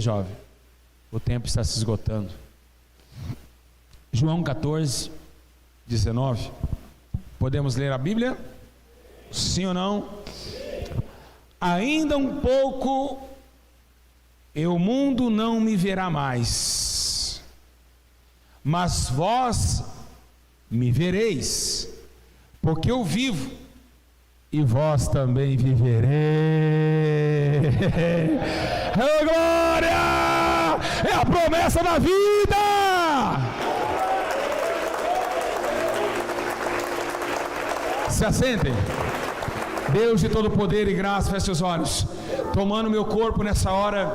jovem, o tempo está se esgotando. João 14, 19. Podemos ler a Bíblia? Sim ou não? Ainda um pouco e o mundo não me verá mais, mas vós me vereis, porque eu vivo e vós também vivereis. Oh, glória! É a promessa da vida! Se assentem. Deus de todo poder e graça, feche seus olhos. Tomando meu corpo nessa hora,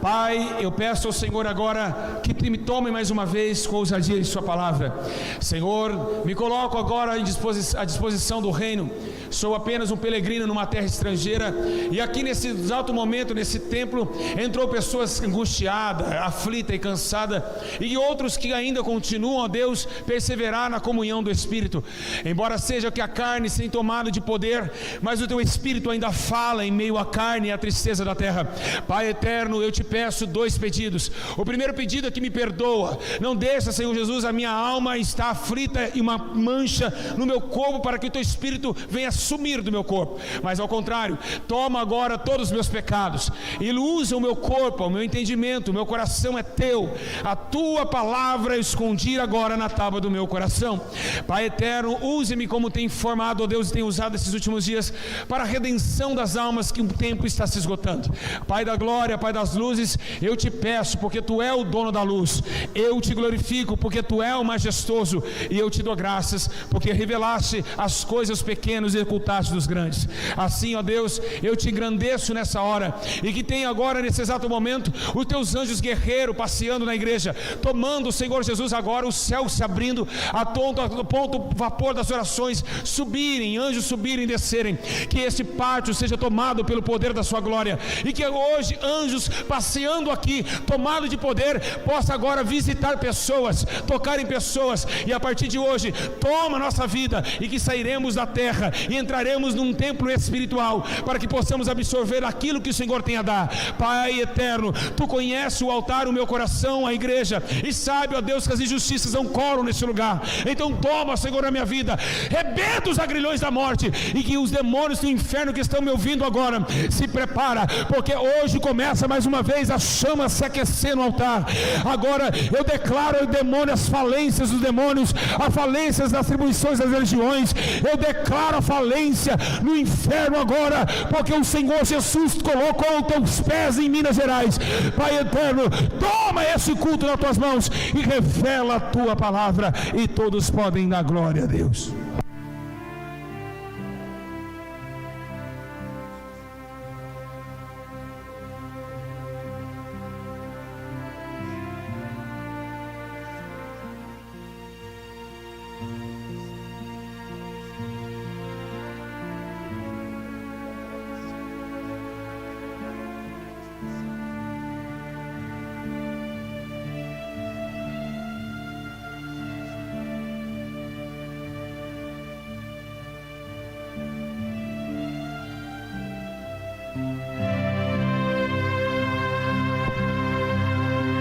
Pai, eu peço ao Senhor agora que me tome mais uma vez com ousadia de sua palavra. Senhor, me coloco agora à disposição do reino. Sou apenas um peregrino numa terra estrangeira, e aqui nesse exato momento, nesse templo, entrou pessoas angustiadas, aflitas e cansadas, e outros que ainda continuam, ó Deus, perseverar na comunhão do Espírito. Embora seja que a carne seja tomada de poder, mas o teu Espírito ainda fala em meio à carne e à tristeza da terra. Pai eterno, eu te peço 2 pedidos. O primeiro pedido é que me perdoa. Não deixa, Senhor Jesus, a minha alma está aflita e uma mancha no meu corpo, para que o teu Espírito venha sumir do meu corpo. Mas ao contrário, toma agora todos os meus pecados e usa o meu corpo, o meu entendimento, o meu coração é teu. A tua palavra eu escondi agora na tábua do meu coração. Pai eterno, use-me como tem formado, ó Deus, e tem usado esses últimos dias para a redenção das almas, que o tempo está se esgotando. Pai da glória, Pai das luzes, eu te peço, porque tu é o dono da luz. Eu te glorifico, porque tu é o majestoso, e eu te dou graças, porque revelaste as coisas pequenas e ocultaste dos grandes. Assim, ó Deus, eu te engrandeço nessa hora, e que tenha agora, nesse exato momento, os teus anjos guerreiros passeando na igreja, tomando, Senhor Jesus, agora o céu se abrindo, a ponto o vapor das orações subirem, anjos subirem e descerem, que este pátio seja tomado pelo poder da sua glória, e que hoje anjos passeando aqui, tomado de poder, possa agora visitar pessoas, tocar em pessoas, e a partir de hoje, toma a nossa vida, e que sairemos da terra, e entraremos num templo espiritual, para que possamos absorver aquilo que o Senhor tem a dar. Pai eterno, tu conheces o altar, o meu coração, a igreja, e sabe, ó Deus, que as injustiças não colam nesse lugar. Então toma, Senhor, a minha vida, rebenta os agrilhões da morte, e que os demônios do inferno que estão me ouvindo agora, se prepara, porque hoje começa mais uma vez a chama se aquecer no altar. Agora eu declaro o demônio, as falências dos demônios, as falências das atribuições das religiões, eu declaro a falência no inferno agora, porque o Senhor Jesus colocou os teus pés em Minas Gerais. Pai eterno, toma esse culto nas tuas mãos e revela a tua palavra, e todos podem dar glória a Deus.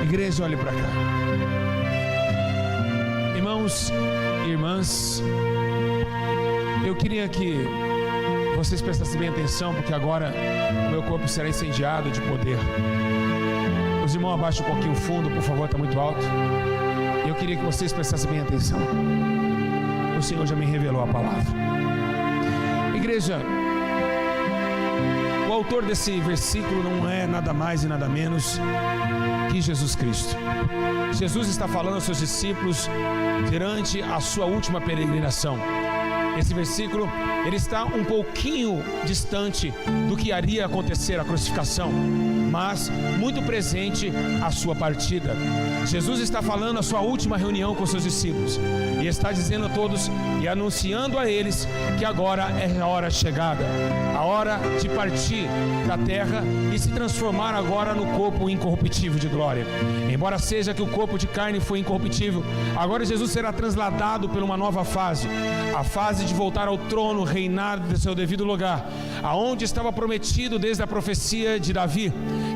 Igreja, olhe para cá. Irmãos e irmãs, eu queria que vocês prestassem bem atenção, porque agora o meu corpo será incendiado de poder. Os irmãos, abaixem um pouquinho o fundo, por favor, está muito alto. Eu queria que vocês prestassem bem atenção. O Senhor já me revelou a palavra. Igreja, o autor desse versículo não é nada mais e nada menos que Jesus Cristo. Jesus está falando aos seus discípulos durante a sua última peregrinação. Esse versículo, ele está um pouquinho distante do que iria acontecer, a crucificação, mas muito presente a sua partida. Jesus está falando a sua última reunião com seus discípulos, e está dizendo a todos e anunciando a eles que agora é a hora chegada, a hora de partir da terra e se transformar agora no corpo incorruptível de glória. Embora seja que o corpo de carne foi incorruptível, agora Jesus será trasladado por uma nova fase, a fase de voltar ao trono, reinar do seu devido lugar, aonde estava prometido desde a profecia de Davi,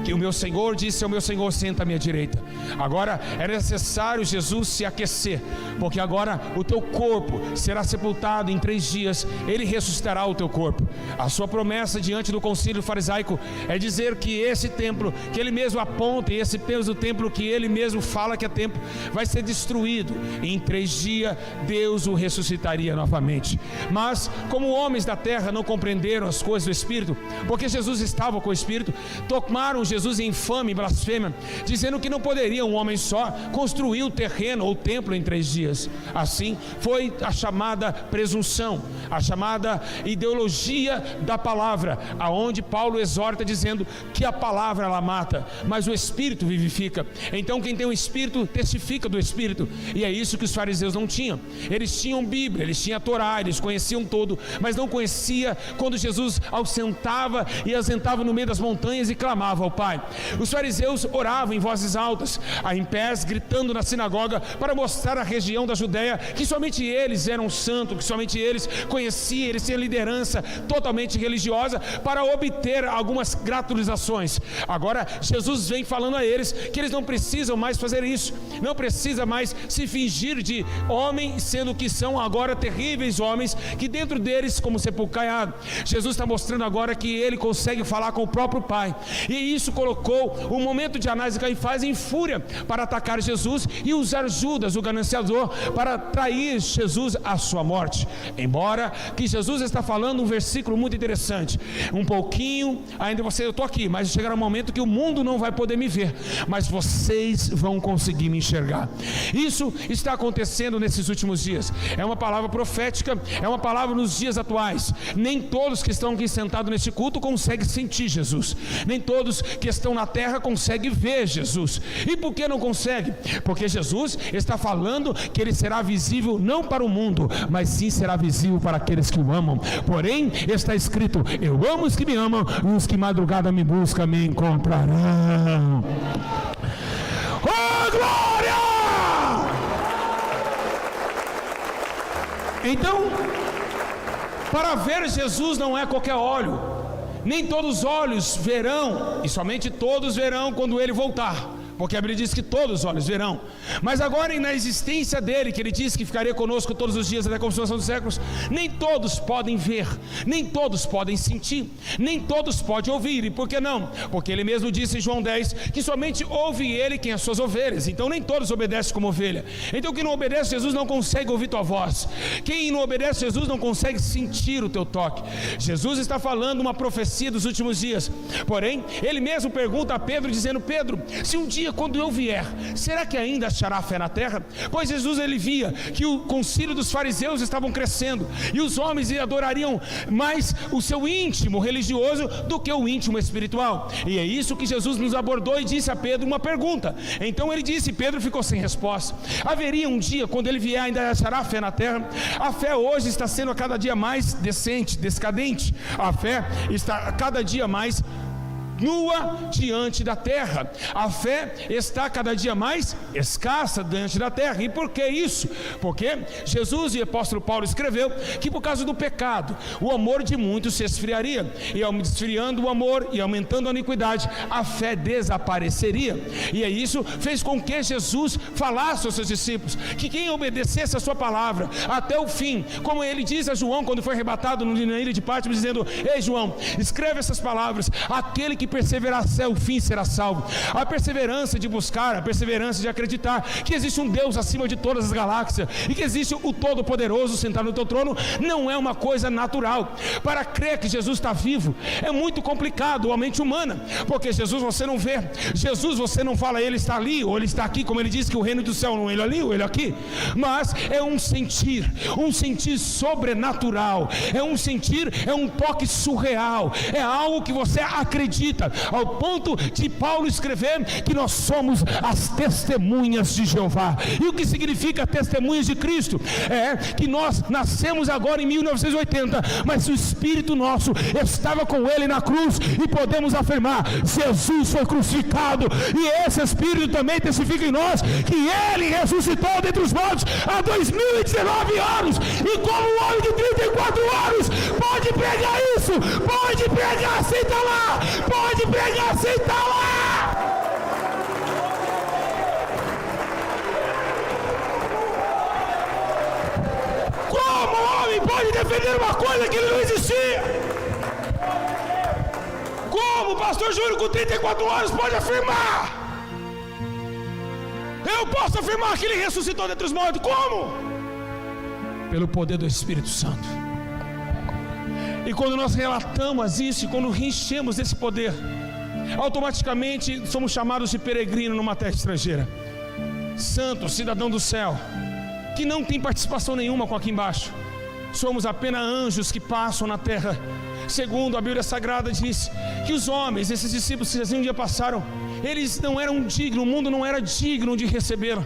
que o meu Senhor disse ao meu Senhor: senta à minha direita. Agora é necessário Jesus se aquecer, porque agora o teu corpo será sepultado em 3 dias, ele ressuscitará o teu corpo. A sua promessa diante do concílio farisaico é dizer que esse templo que ele mesmo aponta, e esse mesmo templo que ele mesmo fala que é templo, vai ser destruído, e em 3 dias Deus o ressuscitaria novamente. Mas como homens da terra não compreenderam as coisas do Espírito, porque Jesus estava com o Espírito, tomaram Jesus em infame e blasfêmia, dizendo que não poderia um homem só construir o terreno ou o templo em 3 dias. Assim foi a chamada presunção, a chamada ideologia da palavra, aonde Paulo exorta dizendo que a palavra ela mata, mas o Espírito vivifica. Então quem tem o Espírito testifica do Espírito, e é isso que os fariseus não tinham. Eles tinham Bíblia, eles tinham a Torá, eles conheciam tudo, mas não conhecia quando Jesus ausentava e assentava no meio das montanhas e clamava ao Pai. Os fariseus oravam em vozes altas, em pés, gritando na sinagoga, para mostrar à região da Judéia que somente eles eram santos, que somente eles conheciam, eles tinham liderança totalmente religiosa para obter algumas gratulizações. Agora Jesus vem falando a eles que eles não precisam mais fazer isso, não precisa mais se fingir de homem, sendo que são agora terríveis homens, que dentro deles como sepulcro caiado. Jesus está mostrando agora que ele consegue falar com o próprio Pai, e isso colocou o momento de Anás e Caifás em fúria para atacar Jesus e usar Judas, o gananciador, para trair Jesus à sua morte. Embora que Jesus está falando um versículo muito interessante, um pouquinho, ainda eu estou aqui, mas chegará um momento que o mundo não vai poder me ver, mas vocês vão conseguir me enxergar. Isso está acontecendo nesses últimos dias, é uma palavra profética, é uma palavra nos dias atuais. Nem todos que estão aqui sentados neste culto conseguem sentir Jesus, nem todos que estão na terra conseguem ver Jesus. E por que não consegue? Porque Jesus está falando que ele será visível não para o mundo, mas sim será visível para aqueles que o amam. Porém está escrito: eu amo os que me amam, e os que madrugada me buscam me encontrarão. Oh glória! Então, para ver Jesus não é qualquer olho, nem todos os olhos verão, e somente todos verão quando ele voltar, porque a Bíblia diz que todos os olhos verão. Mas agora na existência dele, que ele disse que ficaria conosco todos os dias até a consumação dos séculos, nem todos podem ver, nem todos podem sentir, nem todos podem ouvir. E por que não? Porque ele mesmo disse em João 10 que somente ouve ele quem as suas ovelhas. Então nem todos obedecem como ovelha. Então quem não obedece a Jesus não consegue ouvir tua voz, quem não obedece a Jesus não consegue sentir o teu toque. Jesus está falando uma profecia dos últimos dias. Porém ele mesmo pergunta a Pedro, dizendo: Pedro, se um dia quando eu vier, será que ainda achará fé na terra? Pois Jesus ele via que o concílio dos fariseus estavam crescendo, e os homens adorariam mais o seu íntimo religioso do que o íntimo espiritual. E é isso que Jesus nos abordou e disse a Pedro uma pergunta. Então ele disse, Pedro ficou sem resposta. Haveria um dia quando ele vier ainda achará fé na terra? A fé hoje está sendo a cada dia mais decadente. A fé está a cada dia mais nua diante da terra. A fé está cada dia mais escassa diante da terra. E por que isso? Porque Jesus e o apóstolo Paulo escreveu que por causa do pecado o amor de muitos se esfriaria, e ao esfriando o amor e aumentando a iniquidade, a fé desapareceria. E é isso fez com que Jesus falasse aos seus discípulos que quem obedecesse a sua palavra até o fim, como ele diz a João quando foi arrebatado na ilha de Patmos, dizendo: ei João, escreve essas palavras, aquele que perseverar até o fim será salvo. A perseverança de buscar, a perseverança de acreditar que existe um Deus acima de todas as galáxias, e que existe o Todo-Poderoso sentado no teu trono, não é uma coisa natural. Para crer que Jesus está vivo é muito complicado, a mente humana, porque Jesus você não vê, Jesus você não fala ele está ali ou ele está aqui, como ele diz que o reino do céu não é ele ali ou ele aqui, mas é um sentir sobrenatural, é um sentir, é um toque surreal, é algo que você acredita, ao ponto de Paulo escrever que nós somos as testemunhas de Jeová. E o que significa testemunhas de Cristo? É que nós nascemos agora em 1980, mas o Espírito nosso estava com ele na cruz, e podemos afirmar: Jesus foi crucificado, e esse Espírito também testifica em nós que ele ressuscitou dentre os mortos há 2019 anos, e como um homem de 34 anos pode pregar isso, pode pregar sem estar lá, pode pregar sem estar lá. Como o homem pode defender uma coisa que ele não existia? Como o pastor Júlio com 34 anos pode afirmar? Eu posso afirmar que ele ressuscitou dentre os mortos. Como? Pelo poder do Espírito Santo. E quando nós relatamos isso, e quando enchemos desse poder, automaticamente somos chamados de peregrino numa terra estrangeira. Santo, cidadão do céu, que não tem participação nenhuma com aqui embaixo. Somos apenas anjos que passam na terra. Segundo a Bíblia Sagrada diz que os homens, esses discípulos que um dia passaram, eles não eram dignos, o mundo não era digno de recebê-lo.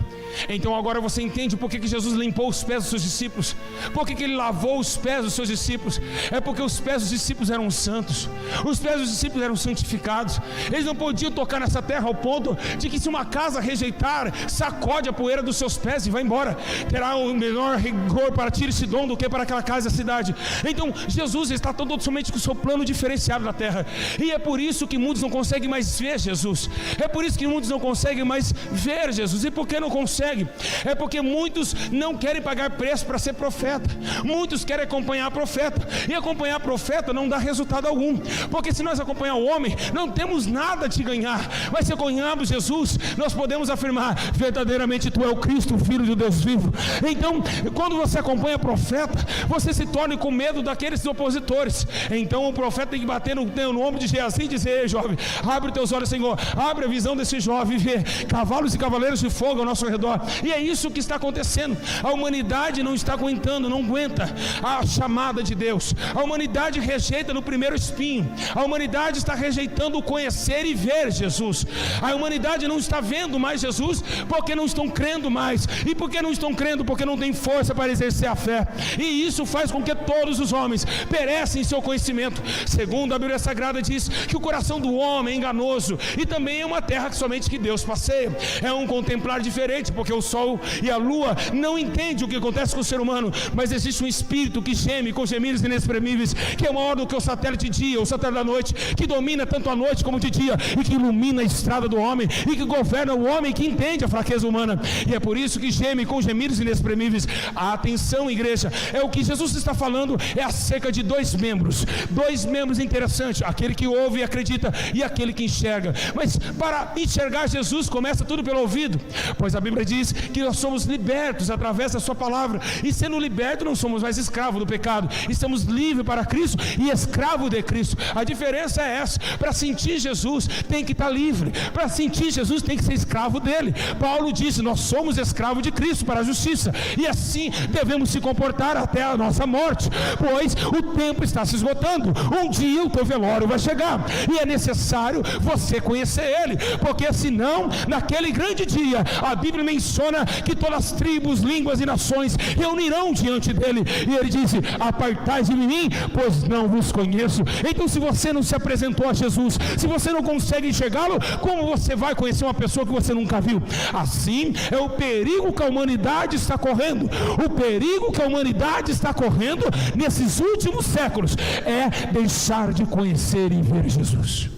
Então agora você entende por que Jesus limpou os pés dos seus discípulos, por que ele lavou os pés dos seus discípulos. É porque os pés dos discípulos eram santos, os pés dos discípulos eram santificados. Eles não podiam tocar nessa terra ao ponto de que se uma casa rejeitar, sacode a poeira dos seus pés e vai embora. Terá o menor rigor para Tiro e Sidom do que para aquela casa e a cidade. Então Jesus está totalmente com o seu plano diferenciado na terra. E é por isso que muitos não conseguem mais ver Jesus. É por isso que muitos não conseguem mais ver Jesus. E por que não conseguem? É porque muitos não querem pagar preço para ser profeta. Muitos querem acompanhar profeta. E acompanhar profeta não dá resultado algum. Porque se nós acompanhar o homem, não temos nada de ganhar. Mas se acompanharmos Jesus, nós podemos afirmar: verdadeiramente tu é o Cristo, o Filho de Deus vivo. Então, quando você acompanha profeta, você se torna com medo daqueles opositores. Então o profeta tem que bater no ombro de Geazi e dizer: ei jovem, abre os teus olhos, Senhor, abre a visão desse jovem e vê cavalos e cavaleiros de fogo ao nosso redor. E é isso que está acontecendo. A humanidade não está aguentando, não aguenta a chamada de Deus. A humanidade rejeita no primeiro espinho. A humanidade está rejeitando o conhecer e ver Jesus. A humanidade não está vendo mais Jesus porque não estão crendo mais. E por que não estão crendo? Porque não tem força para exercer a fé. E isso faz com que todos os homens perecem em seu conhecimento. Segundo a Bíblia Sagrada diz que o coração do homem é enganoso, e também é uma terra que somente que Deus passeia. É um contemplar diferente, porque o sol e a lua não entendem o que acontece com o ser humano, mas existe um espírito que geme com gemidos inexprimíveis, que é maior do que o satélite de dia, o satélite da noite, que domina tanto a noite como de dia, e que ilumina a estrada do homem, e que governa o homem, que entende a fraqueza humana. E é por isso que geme com gemidos inexprimíveis. Atenção, igreja, é o que Jesus está falando, é acerca de dois membros interessantes: aquele que ouve e acredita, e aquele que enxerga. Mas para enxergar Jesus, começa tudo pelo ouvido, pois a Bíblia diz que nós somos libertos através da sua palavra, e sendo libertos não somos mais escravos do pecado, estamos livres para Cristo e escravos de Cristo. A diferença é essa: para sentir Jesus tem que estar livre, para sentir Jesus tem que ser escravo dele. Paulo disse: nós somos escravos de Cristo para a justiça, e assim devemos se comportar até a nossa morte, pois o tempo está se esgotando. Um dia o teu velório vai chegar, e é necessário você conhecer ele, porque senão naquele grande dia a Bíblia menciona que todas as tribos, línguas e nações reunirão diante dele, e ele disse: apartai de mim, pois não vos conheço. Então, se você não se apresentou a Jesus, se você não consegue enxergá-lo, como você vai conhecer uma pessoa que você nunca viu? Assim é o perigo que a humanidade está correndo. O perigo que a humanidade está correndo nesses últimos séculos é deixar de conhecer e ver Jesus.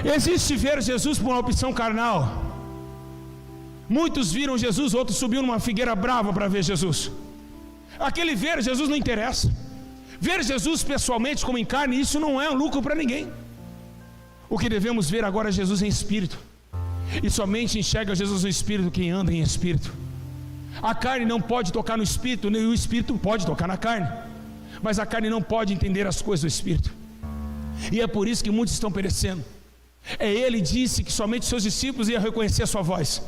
Existe ver Jesus por uma opção carnal. Muitos viram Jesus, outros subiram numa figueira brava para ver Jesus. Aquele ver Jesus não interessa. Ver Jesus pessoalmente, como em carne, isso não é um lucro para ninguém. O que devemos ver agora é Jesus em espírito. E somente enxerga Jesus no espírito quem anda em espírito. A carne não pode tocar no espírito, nem o espírito pode tocar na carne. Mas a carne não pode entender as coisas do espírito. E é por isso que muitos estão perecendo. Ele disse que somente seus discípulos iam reconhecer a sua voz.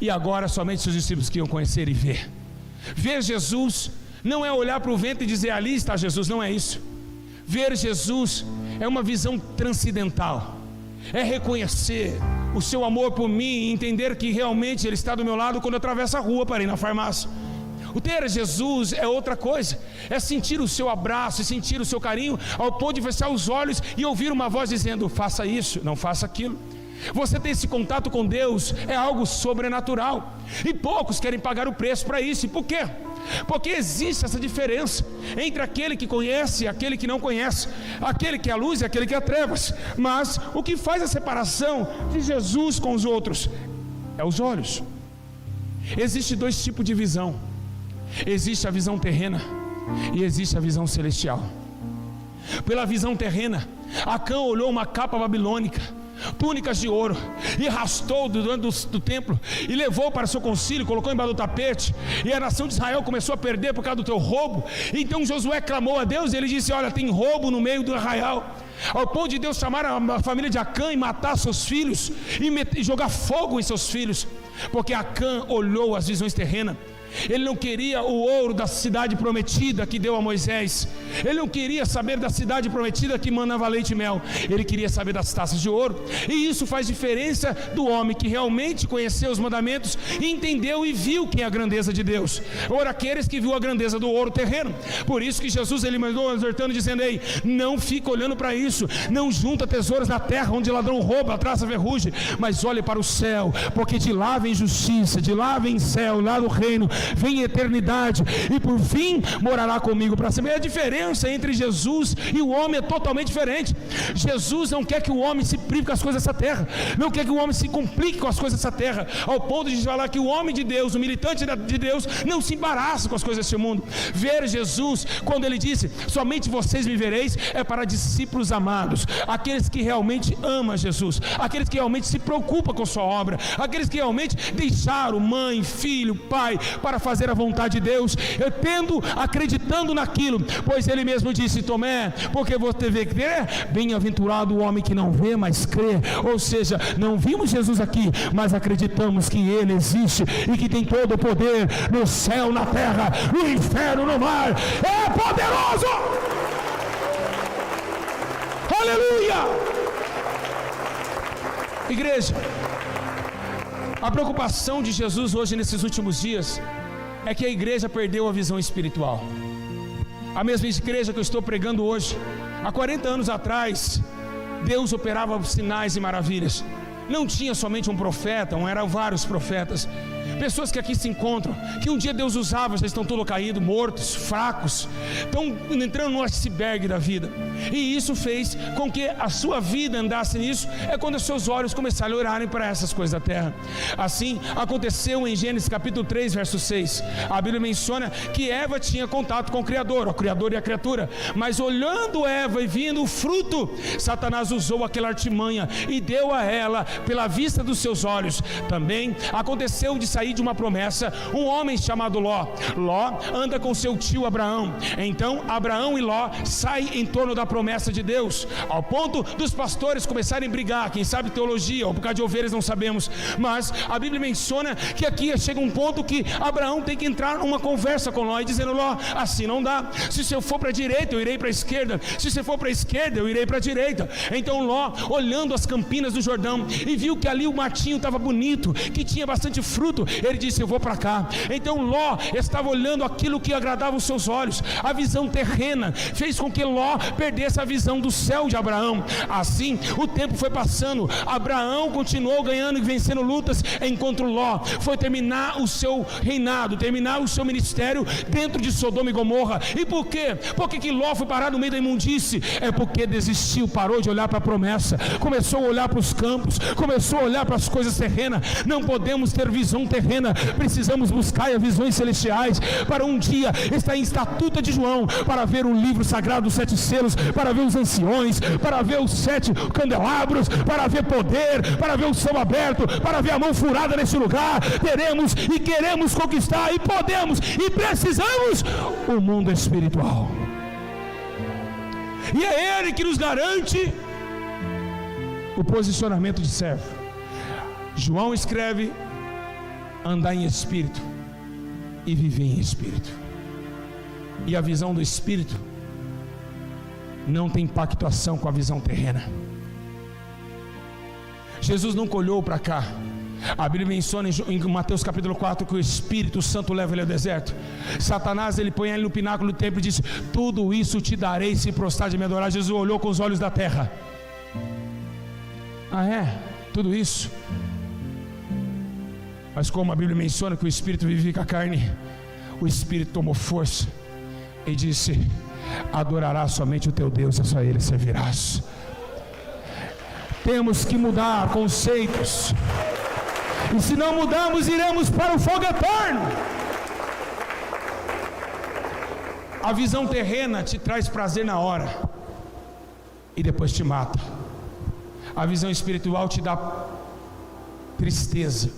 E agora somente seus discípulos que iam conhecer e ver. Ver Jesus não é olhar para o vento e dizer: ali está Jesus, não é isso. Ver Jesus é uma visão transcendental. É reconhecer o seu amor por mim e entender que realmente Ele está do meu lado quando eu atravesso a rua para ir na farmácia. O ter Jesus é outra coisa, é sentir o seu abraço e sentir o seu carinho ao ponto de fechar os olhos e ouvir uma voz dizendo: faça isso, não faça aquilo. Você ter esse contato com Deus é algo sobrenatural, e poucos querem pagar o preço para isso. E por quê? porque existe essa diferença entre aquele que conhece e aquele que não conhece, aquele que é a luz e aquele que é trevas. Mas o que faz a separação de Jesus com os outros é os olhos. Existe dois tipos de visão: existe a visão terrena e existe a visão celestial. Pela visão terrena, Acã olhou uma capa babilônica, túnicas de ouro, e arrastou do templo e levou para seu concílio, colocou embaixo do tapete, e a nação de Israel começou a perder por causa do teu roubo. Então Josué clamou a Deus e ele disse: olha, tem roubo no meio do arraial, ao ponto de Deus chamar a família de Acã e matar seus filhos e jogar fogo em seus filhos, porque Acã olhou as visões terrenas. Ele não queria o ouro da cidade prometida que deu a Moisés, ele não queria saber da cidade prometida que manava leite e mel, ele queria saber das taças de ouro. E isso faz diferença do homem que realmente conheceu os mandamentos, entendeu e viu quem é a grandeza de Deus, ou aqueles que viu a grandeza do ouro terreno. Por isso que Jesus ele mandou exortando, dizendo: ei, não fica olhando para isso, não junta tesouros na terra, onde ladrão rouba, traça ferrugem, mas olhe para o céu, porque de lá vem justiça, de lá vem céu, lá do reino vem eternidade, e por fim morará comigo para sempre. A diferença entre Jesus e o homem é totalmente diferente. Jesus não quer que o homem se prive com as coisas dessa terra, não quer que o homem se complique com as coisas dessa terra, ao ponto de falar que o homem de Deus, o militante de Deus, não se embaraça com as coisas desse mundo. Ver Jesus, quando ele disse: somente vocês me vereis, é para discípulos amados, aqueles que realmente amam Jesus, aqueles que realmente se preocupam com sua obra, aqueles que realmente deixaram mãe, filho, pai, para fazer a vontade de Deus, acreditando naquilo, pois ele mesmo disse: Tomé, porque você vê crer, bem-aventurado o homem que não vê, mas crê. Ou seja, não vimos Jesus aqui, mas acreditamos que ele existe e que tem todo o poder no céu, na terra, no inferno, no mar. É poderoso! Aleluia! Igreja, a preocupação de Jesus hoje nesses últimos dias é que a igreja perdeu a visão espiritual. A mesma igreja que eu estou pregando hoje, há 40 anos atrás, Deus operava sinais e maravilhas. Não tinha somente um profeta, eram vários profetas. Pessoas que aqui se encontram, que um dia Deus usava, já estão todos caídos, mortos, fracos, estão entrando no iceberg da vida. E isso fez com que a sua vida andasse nisso. É quando os seus olhos começaram a olharem para essas coisas da terra. Assim aconteceu em Gênesis capítulo 3, verso 6. A Bíblia menciona que Eva tinha contato com o Criador e a criatura, mas olhando Eva e vendo o fruto, Satanás usou aquela artimanha e deu a ela pela vista dos seus olhos. Também aconteceu de sair de uma promessa um homem chamado Ló. Ló anda com seu tio Abraão. Então Abraão e Ló saem em torno da promessa de Deus, ao ponto dos pastores começarem a brigar, quem sabe teologia, ou por causa de ovelhas, não sabemos, mas a Bíblia menciona que aqui chega um ponto que Abraão tem que entrar numa conversa com Ló, e dizendo: Ló, assim não dá, se eu for para a direita eu irei para a esquerda, se você for para a esquerda eu irei para a direita. Então Ló, olhando as campinas do Jordão, e viu que ali o matinho estava bonito, que tinha bastante fruto, ele disse: eu vou para cá. Então Ló estava olhando aquilo que agradava os seus olhos. A visão terrena fez com que Ló perdesse a visão do céu de Abraão. Assim o tempo foi passando, Abraão continuou ganhando e vencendo lutas, enquanto Ló foi terminar o seu reinado, terminar o seu ministério dentro de Sodoma e Gomorra. E por quê? Por que Ló foi parar no meio da imundície? É porque desistiu, parou de olhar para a promessa, começou a olhar para os campos, começou a olhar para as coisas terrenas. Não podemos ter visão terrena, precisamos buscar as visões celestiais, para um dia estar em estatuta de João, para ver o livro sagrado dos 7 selos, para ver os anciões, para ver os 7 candelabros, para ver poder, para ver o céu aberto, para ver a mão furada nesse lugar. Teremos e queremos conquistar, e podemos e precisamos o mundo espiritual, e é Ele que nos garante o posicionamento de servo. João escreve: andar em espírito e viver em espírito. E a visão do espírito não tem pactuação com a visão terrena. Jesus nunca olhou para cá. A Bíblia menciona em Mateus capítulo 4 que o Espírito Santo leva ele ao deserto. Satanás, ele põe ele no pináculo do templo e diz: tudo isso te darei se prostrar de me adorar. Jesus olhou com os olhos da terra. Ah, é? Tudo isso? Mas como a Bíblia menciona que o Espírito vivifica a carne, o Espírito tomou força e disse: adorarás somente o teu Deus e só Ele servirás. Temos que mudar conceitos, e se não mudarmos, iremos para o fogo eterno. A visão terrena te traz prazer na hora e depois te mata. A visão espiritual te dá tristeza,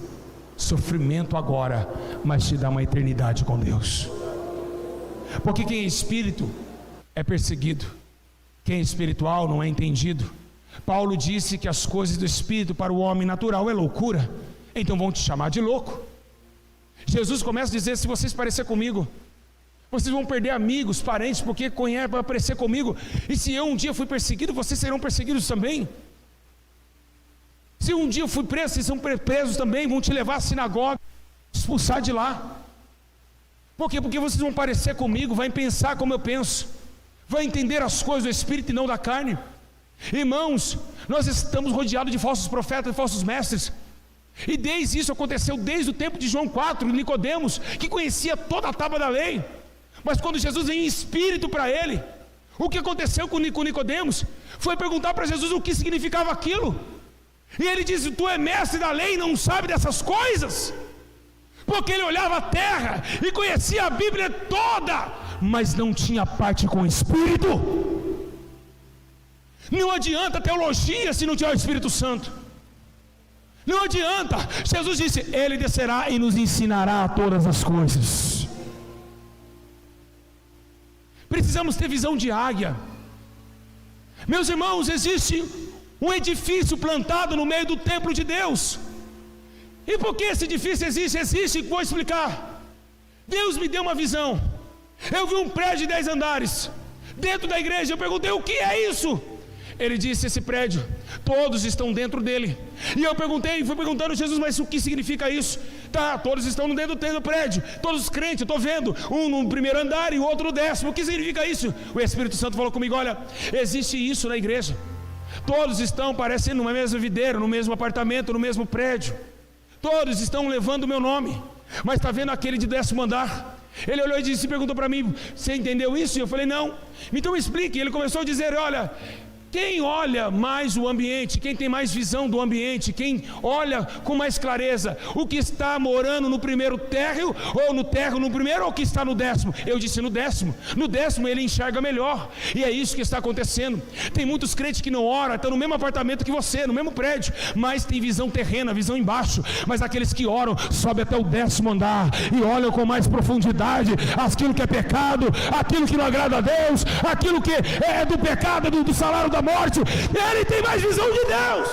sofrimento agora, mas te dá uma eternidade com Deus. Porque quem é espírito é perseguido, quem é espiritual não é entendido. Paulo disse que as coisas do espírito para o homem natural é loucura, então vão te chamar de louco. Jesus começa a dizer: se vocês parecerem comigo, vocês vão perder amigos, parentes, porque conhecem para parecer comigo. E se eu um dia fui perseguido, vocês serão perseguidos também. Se um dia eu fui preso, vocês são presos também, vão te levar à sinagoga, expulsar de lá. Por quê? Porque vocês vão parecer comigo, vão pensar como eu penso, vão entender as coisas do Espírito e não da carne. Irmãos, nós estamos rodeados de falsos profetas e falsos mestres, e desde isso aconteceu desde o tempo de João 4, Nicodemos, que conhecia toda a tábua da lei, mas quando Jesus veio em espírito para ele, o que aconteceu com Nicodemos? Foi perguntar para Jesus o que significava aquilo, e ele disse: tu é mestre da lei e não sabe dessas coisas? Porque ele olhava a terra e conhecia a Bíblia toda, mas não tinha parte com o Espírito. Não adianta teologia se não tiver o Espírito Santo. Não adianta. Jesus disse: Ele descerá e nos ensinará todas as coisas. Precisamos ter visão de águia. Meus irmãos, existe um edifício plantado no meio do templo de Deus. E por que esse edifício existe? Existe, vou explicar. Deus me deu uma visão. Eu vi um prédio de 10 andares dentro da igreja. Eu perguntei: o que é isso? Ele disse: esse prédio, todos estão dentro dele. E eu fui perguntando a Jesus: mas o que significa isso? Tá, todos estão dentro do prédio, todos os crentes, eu estou vendo, um no primeiro andar e o outro no 10º. O que significa isso? O Espírito Santo falou comigo: olha, existe isso na igreja. Todos estão parecendo numa mesma videira, no mesmo apartamento, no mesmo prédio. Todos estão levando o meu nome. Mas está vendo aquele de 10º andar? Ele olhou e disse, perguntou para mim: você entendeu isso? E eu falei: não. Então me explique. Ele começou a dizer: olha, quem olha mais o ambiente, quem tem mais visão do ambiente, quem olha com mais clareza, o que está morando no primeiro térreo, ou no térreo no primeiro, ou o que está no 10º? Eu disse: no 10º. No 10º ele enxerga melhor. E é isso que está acontecendo. Tem muitos crentes que não oram, estão no mesmo apartamento que você, no mesmo prédio, mas tem visão terrena, visão embaixo. Mas aqueles que oram, sobem até o 10º andar e olham com mais profundidade aquilo que é pecado, aquilo que não agrada a Deus, aquilo que é do pecado, do salário da morte. Ele tem mais visão de Deus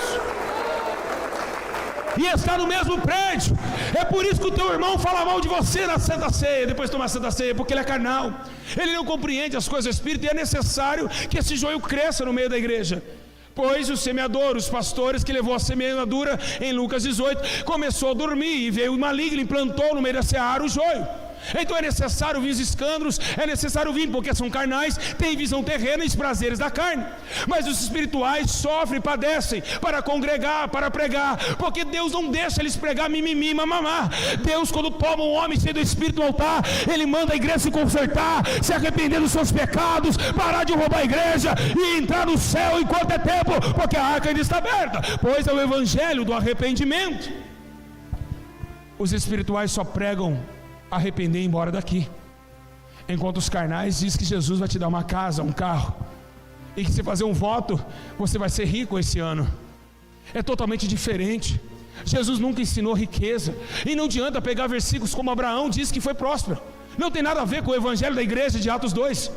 e está no mesmo prédio. É por isso que o teu irmão fala mal de você na Santa Ceia, depois de tomar a Santa Ceia, porque ele é carnal, ele não compreende as coisas do Espírito, e é necessário que esse joio cresça no meio da igreja. Pois o semeador, os pastores que levou a semeadura em Lucas 18, começou a dormir, e veio o maligno e plantou no meio da seara o joio. Então é necessário vir os escândalos, é necessário vir, porque são carnais, têm visão terrena e os prazeres da carne. Mas os espirituais sofrem e padecem para congregar, para pregar, porque Deus não deixa eles pregar mimimi, mamamá. Deus, quando toma um homem cheio do Espírito no altar, Ele manda a igreja se consertar, se arrepender dos seus pecados, parar de roubar a igreja e entrar no céu enquanto é tempo, porque a arca ainda está aberta, pois é o evangelho do arrependimento. Os espirituais só pregam arrepender e ir embora daqui, enquanto os carnais diz que Jesus vai te dar uma casa, um carro, e que se fazer um voto, você vai ser rico esse ano. É totalmente diferente. Jesus nunca ensinou riqueza, e não adianta pegar versículos como Abraão diz que foi próspero. Não tem nada a ver com o evangelho da igreja de Atos 2.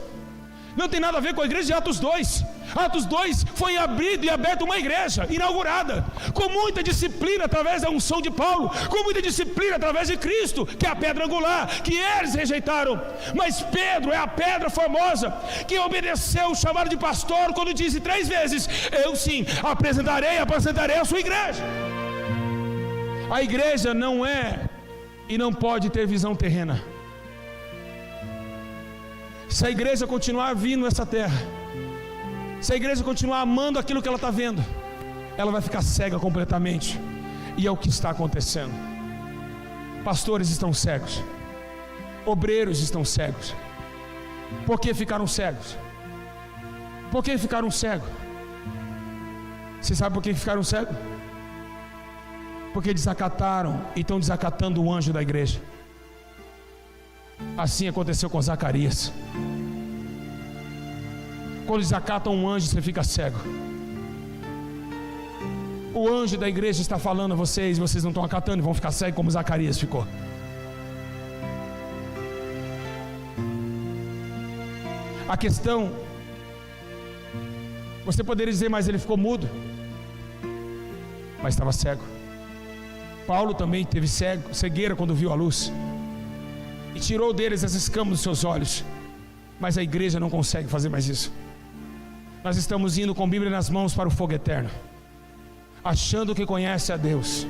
Não tem nada a ver com a igreja de Atos 2. Atos 2 foi abrido e aberto uma igreja inaugurada, com muita disciplina através da unção de Paulo, com muita disciplina através de Cristo, que é a pedra angular, que eles rejeitaram. Mas Pedro é a pedra formosa, que obedeceu o chamado de pastor, quando disse 3 vezes: eu sim, apresentarei a sua igreja. A igreja não é e não pode ter visão terrena. Se a igreja continuar vindo nessa terra, se a igreja continuar amando aquilo que ela está vendo, ela vai ficar cega completamente. E é o que está acontecendo. Pastores estão cegos, Obreiros estão cegos. Por que ficaram cegos? Por que ficaram cegos? Você sabe por que ficaram cegos? Porque desacataram e estão desacatando o anjo da igreja. Assim aconteceu com Zacarias. Quando desacatam um anjo, você fica cego. O anjo da igreja está falando a vocês, vocês não estão acatando e vão ficar cegos como Zacarias ficou. A questão, você poderia dizer, mas ele ficou mudo, mas estava cego. Paulo também teve cegueira quando viu a luz, e tirou deles as escamas dos seus olhos, mas a igreja não consegue fazer mais isso. Nós estamos indo com a Bíblia nas mãos para o fogo eterno, achando que conhece a Deus,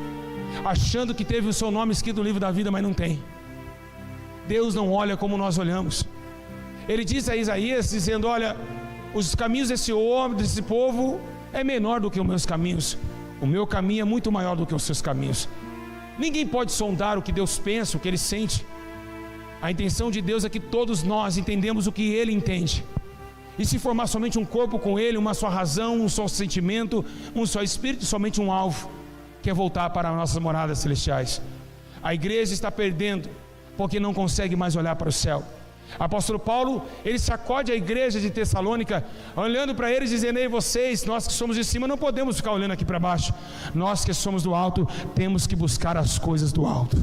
achando que teve o seu nome escrito no livro da vida, mas não tem. Deus não olha como nós olhamos. Ele diz a Isaías, dizendo: olha, os caminhos desse homem, desse povo, é menor do que os meus caminhos. O meu caminho é muito maior do que os seus caminhos. Ninguém pode sondar o que Deus pensa, o que Ele sente. A intenção de Deus é que todos nós entendemos o que Ele entende. E se formar somente um corpo com Ele, uma só razão, um só sentimento, um só espírito, somente um alvo, que é voltar para as nossas moradas celestiais. A igreja está perdendo, porque não consegue mais olhar para o céu. Apóstolo Paulo, ele sacode a igreja de Tessalônica, olhando para eles, dizendo: ei, vocês, nós que somos de cima, não podemos ficar olhando aqui para baixo. Nós que somos do alto, temos que buscar as coisas do alto.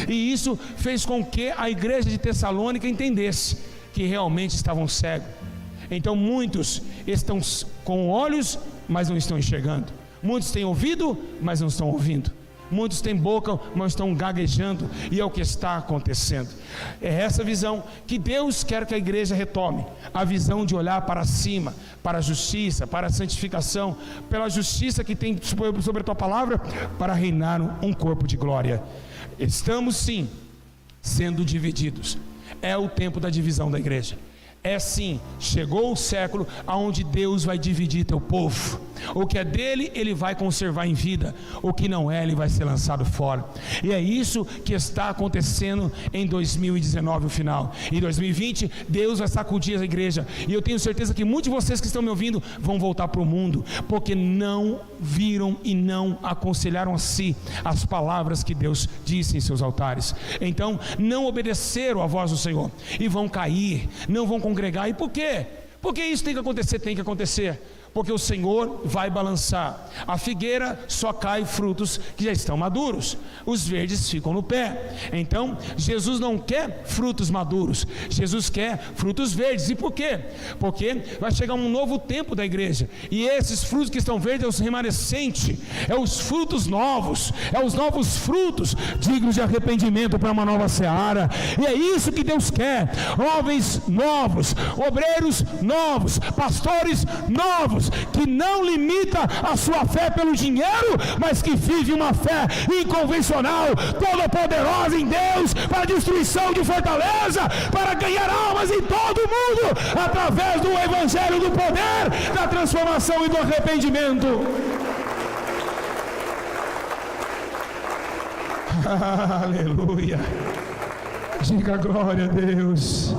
E isso fez com que a igreja de Tessalônica entendesse que realmente estavam cegos. Então muitos estão com olhos, mas não estão enxergando. Muitos têm ouvido, mas não estão ouvindo. Muitos têm boca, mas estão gaguejando. E é o que está acontecendo. É essa visão que Deus quer que a igreja retome. A visão de olhar para cima, para a justiça, para a santificação, pela justiça que tem sobre a tua palavra, para reinar um corpo de glória. Estamos sim sendo divididos. É o tempo da divisão da igreja. É sim, chegou o século onde Deus vai dividir teu povo. O que é dele, ele vai conservar em vida. O que não é, ele vai ser lançado fora. E é isso que está acontecendo em 2019, o final. Em 2020, Deus vai sacudir a igreja. E eu tenho certeza que muitos de vocês que estão me ouvindo vão voltar para o mundo, porque não viram e não aconselharam a si as palavras que Deus disse em seus altares. Então, não obedeceram à voz do Senhor e vão cair, não vão congregar. E por quê? Porque isso tem que acontecer, porque o Senhor vai balançar. A figueira só cai frutos que já estão maduros, os verdes ficam no pé. Então Jesus não quer frutos maduros, Jesus quer frutos verdes. E por quê? Porque vai chegar um novo tempo da igreja, e esses frutos que estão verdes é os remanescentes, é os frutos novos, é os novos frutos dignos de arrependimento para uma nova seara. E é isso que Deus quer: jovens novos, obreiros novos, pastores novos, que não limita a sua fé pelo dinheiro, mas que vive uma fé inconvencional, toda poderosa em Deus, para destruição de fortaleza, para ganhar almas em todo o mundo, através do evangelho do poder, da transformação e do arrependimento. Aleluia, diga glória a Deus.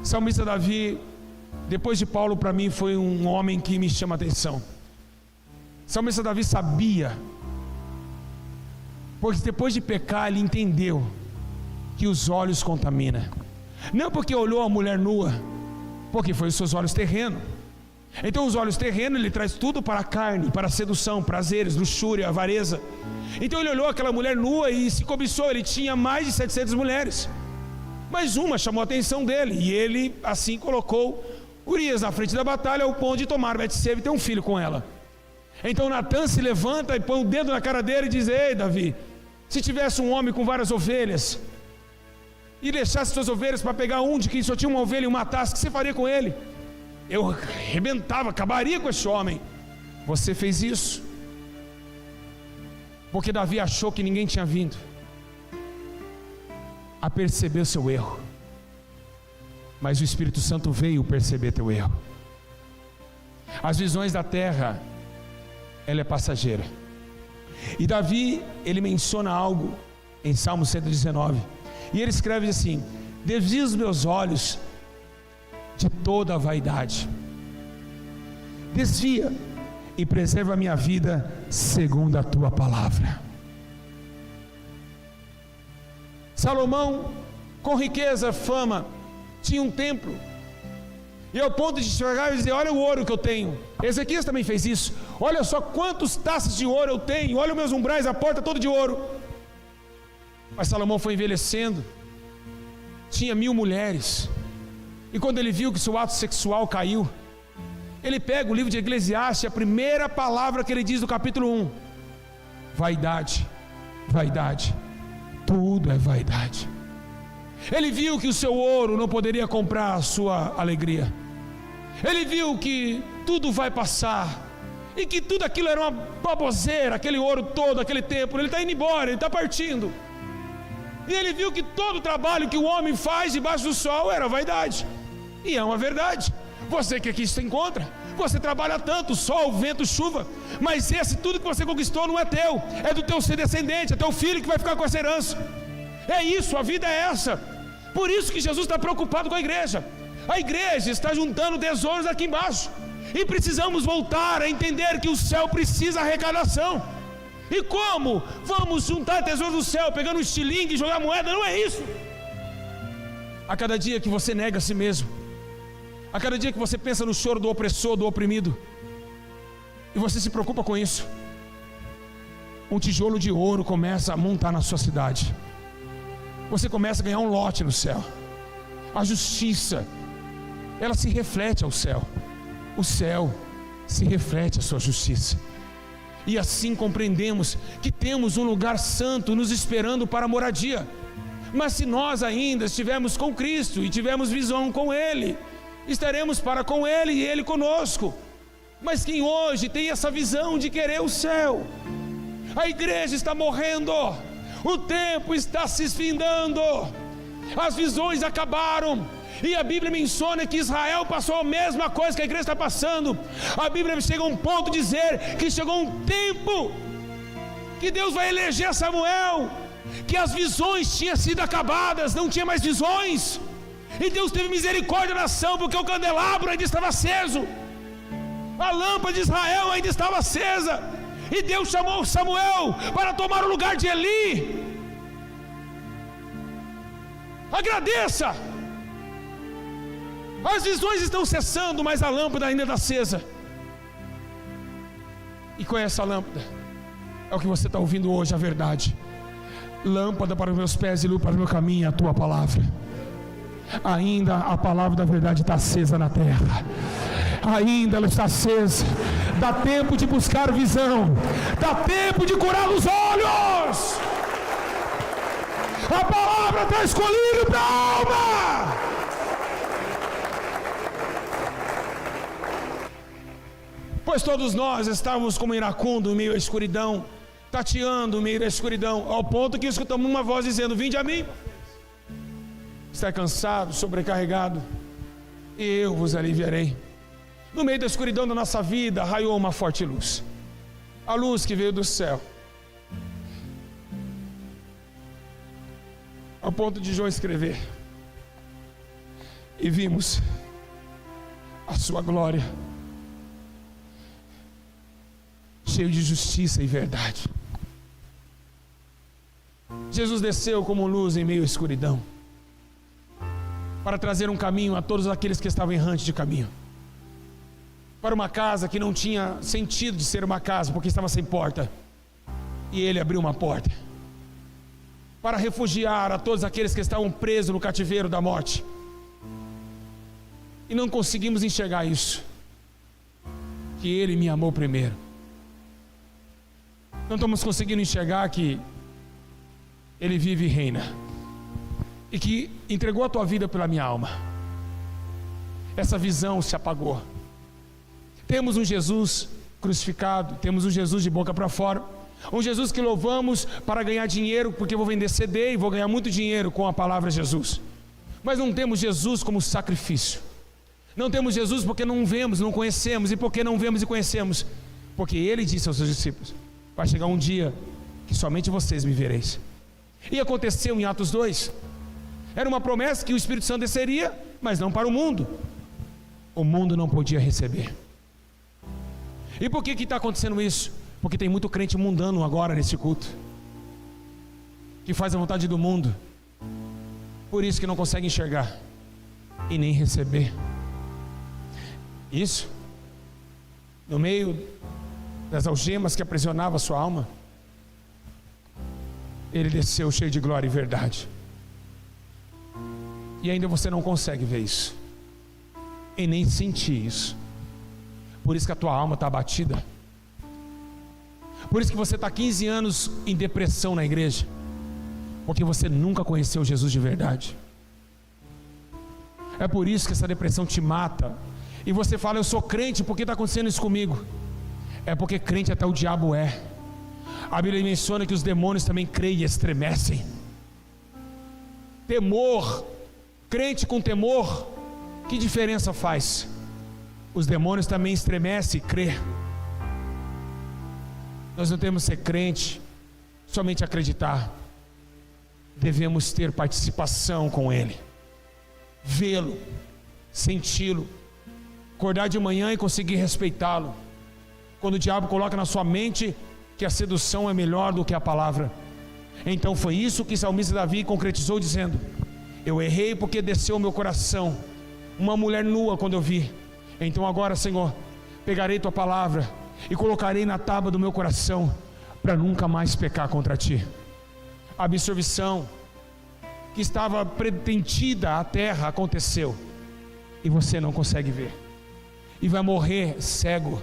Salmista Davi, depois de Paulo, para mim foi um homem que me chama a atenção. Salmista Davi sabia, porque depois de pecar ele entendeu que os olhos contaminam. Não porque olhou a mulher nua, porque foi os seus olhos terrenos. Então os olhos terrenos, ele traz tudo para a carne, para a sedução, prazeres, luxúria, avareza. Então ele olhou aquela mulher nua e se cobiçou. Ele tinha mais de 700 mulheres, mas uma chamou a atenção dele, e ele assim colocou Urias na frente da batalha, ao ponto de tomar Betseba e ter um filho com ela. Então Natã se levanta e põe o dedo na cara dele e diz: ei Davi, se tivesse um homem com várias ovelhas e deixasse suas ovelhas para pegar um de quem só tinha uma ovelha e o matasse, o que você faria com ele? Eu arrebentava, acabaria com esse homem. Você fez isso porque Davi achou que ninguém tinha vindo a perceber o seu erro, mas o Espírito Santo veio perceber teu erro. As visões da terra, ela é passageira. E Davi, ele menciona algo em Salmo 119, E ele escreve assim: desvia os meus olhos de toda a vaidade, desvia e preserva a minha vida segundo a tua palavra. Salomão, com riqueza, fama, tinha um templo, e ao ponto de chegar e dizer: olha o ouro que eu tenho. Ezequias também fez isso. Olha só quantos taças de ouro eu tenho, olha os meus umbrais, a porta toda de ouro. Mas Salomão foi envelhecendo, tinha 1000 mulheres, e quando ele viu que seu ato sexual caiu, ele pega o livro de Eclesiastes, a primeira palavra que ele diz no capítulo 1: vaidade, vaidade, tudo é vaidade. Ele viu que o seu ouro não poderia comprar a sua alegria. Ele viu que tudo vai passar, e que tudo aquilo era uma baboseira, aquele ouro todo, aquele templo. Ele está indo embora, ele está partindo. E ele viu que todo o trabalho que o homem faz debaixo do sol era vaidade. E é uma verdade. Você que aqui se encontra, você trabalha tanto, sol, vento, chuva, mas tudo que você conquistou não é teu, é do teu descendente, é teu filho que vai ficar com essa herança. É isso, a vida é essa. Por isso que Jesus está preocupado com a igreja. A igreja está juntando tesouros aqui embaixo, e precisamos voltar a entender que o céu precisa arrecadação. E como vamos juntar tesouros do céu pegando um estilingue e jogar moeda? Não é isso. A cada dia que você nega a si mesmo, a cada dia que você pensa no choro do opressor, do oprimido, e você se preocupa com isso, um tijolo de ouro começa a montar na sua cidade. Você começa a ganhar um lote no céu. A justiça, ela se reflete ao céu. O céu se reflete à sua justiça. E assim compreendemos que temos um lugar santo nos esperando para a moradia. Mas se nós ainda estivermos com Cristo e tivermos visão com Ele, estaremos para com Ele e Ele conosco. Mas quem hoje tem essa visão de querer o céu, a igreja está morrendo, o tempo está se esfindando, as visões acabaram. E a Bíblia menciona que Israel passou a mesma coisa que a igreja está passando. A Bíblia chega a um ponto de dizer que chegou um tempo que Deus vai eleger Samuel, que as visões tinham sido acabadas, não tinha mais visões. E Deus teve misericórdia da nação, porque o candelabro ainda estava aceso, a lâmpada de Israel ainda estava acesa. E Deus chamou Samuel para tomar o lugar de Eli. Agradeça. As visões estão cessando, mas a lâmpada ainda está acesa. E com essa lâmpada é o que você está ouvindo hoje, a verdade. Lâmpada para os meus pés e luz para o meu caminho, a tua palavra. Ainda a palavra da verdade está acesa na terra. Ainda ela está acesa. Dá tempo de buscar visão, dá tempo de curar os olhos. A palavra está escolhida para a alma. Pois todos nós estávamos como iracundo, em meio à escuridão, tateando em meio à escuridão, ao ponto que escutamos uma voz dizendo: vinde a mim. Está cansado, sobrecarregado, e eu vos aliviarei. No meio da escuridão da nossa vida, raiou uma forte luz, a luz que veio do céu, ao ponto de João escrever: e vimos a sua glória, cheio de justiça e verdade. Jesus desceu como luz em meio à escuridão, para trazer um caminho a todos aqueles que estavam errantes de caminho, para uma casa que não tinha sentido de ser uma casa, porque estava sem porta, e Ele abriu uma porta, para refugiar a todos aqueles que estavam presos no cativeiro da morte, e não conseguimos enxergar isso, que Ele me amou primeiro. Não estamos conseguindo enxergar que Ele vive e reina, e que entregou a tua vida pela minha alma. Essa visão se apagou. Temos um Jesus crucificado, temos um Jesus de boca para fora, um Jesus que louvamos para ganhar dinheiro, porque eu vou vender CD e vou ganhar muito dinheiro com a palavra Jesus. Mas não temos Jesus como sacrifício. Não temos Jesus porque não vemos, não conhecemos. E porque não vemos e conhecemos? Porque Ele disse aos seus discípulos: vai chegar um dia que somente vocês me vereis. E aconteceu em Atos 2, Era uma promessa que o Espírito Santo desceria, mas não para o mundo. O mundo não podia receber. E por que está acontecendo isso? Porque tem muito crente mundano agora nesse culto, que faz a vontade do mundo, por isso que não consegue enxergar e nem receber. Isso, no meio das algemas que aprisionavam a sua alma, ele desceu cheio de glória e verdade. E ainda você não consegue ver isso e nem sentir isso. Por isso que a tua alma está abatida. Por isso que você está 15 anos em depressão na igreja, porque você nunca conheceu Jesus de verdade. É por isso que essa depressão te mata. E você fala, eu sou crente, por que está acontecendo isso comigo? É porque crente até o diabo é. A Bíblia menciona que os demônios também creem e estremecem. Temor, crente com temor, que diferença faz? Os demônios também estremecem e crê. Nós não temos que ser crente, somente acreditar. Devemos ter participação com Ele, vê-lo, senti-lo, acordar de manhã e conseguir respeitá-lo. Quando o diabo coloca na sua mente que a sedução é melhor do que a palavra, então foi isso que o salmista Davi concretizou dizendo: eu errei porque desceu o meu coração uma mulher nua quando eu vi. Então agora, Senhor, pegarei tua palavra e colocarei na tábua do meu coração, para nunca mais pecar contra ti. A absorção que estava pretendida à terra aconteceu, e você não consegue ver, e vai morrer cego,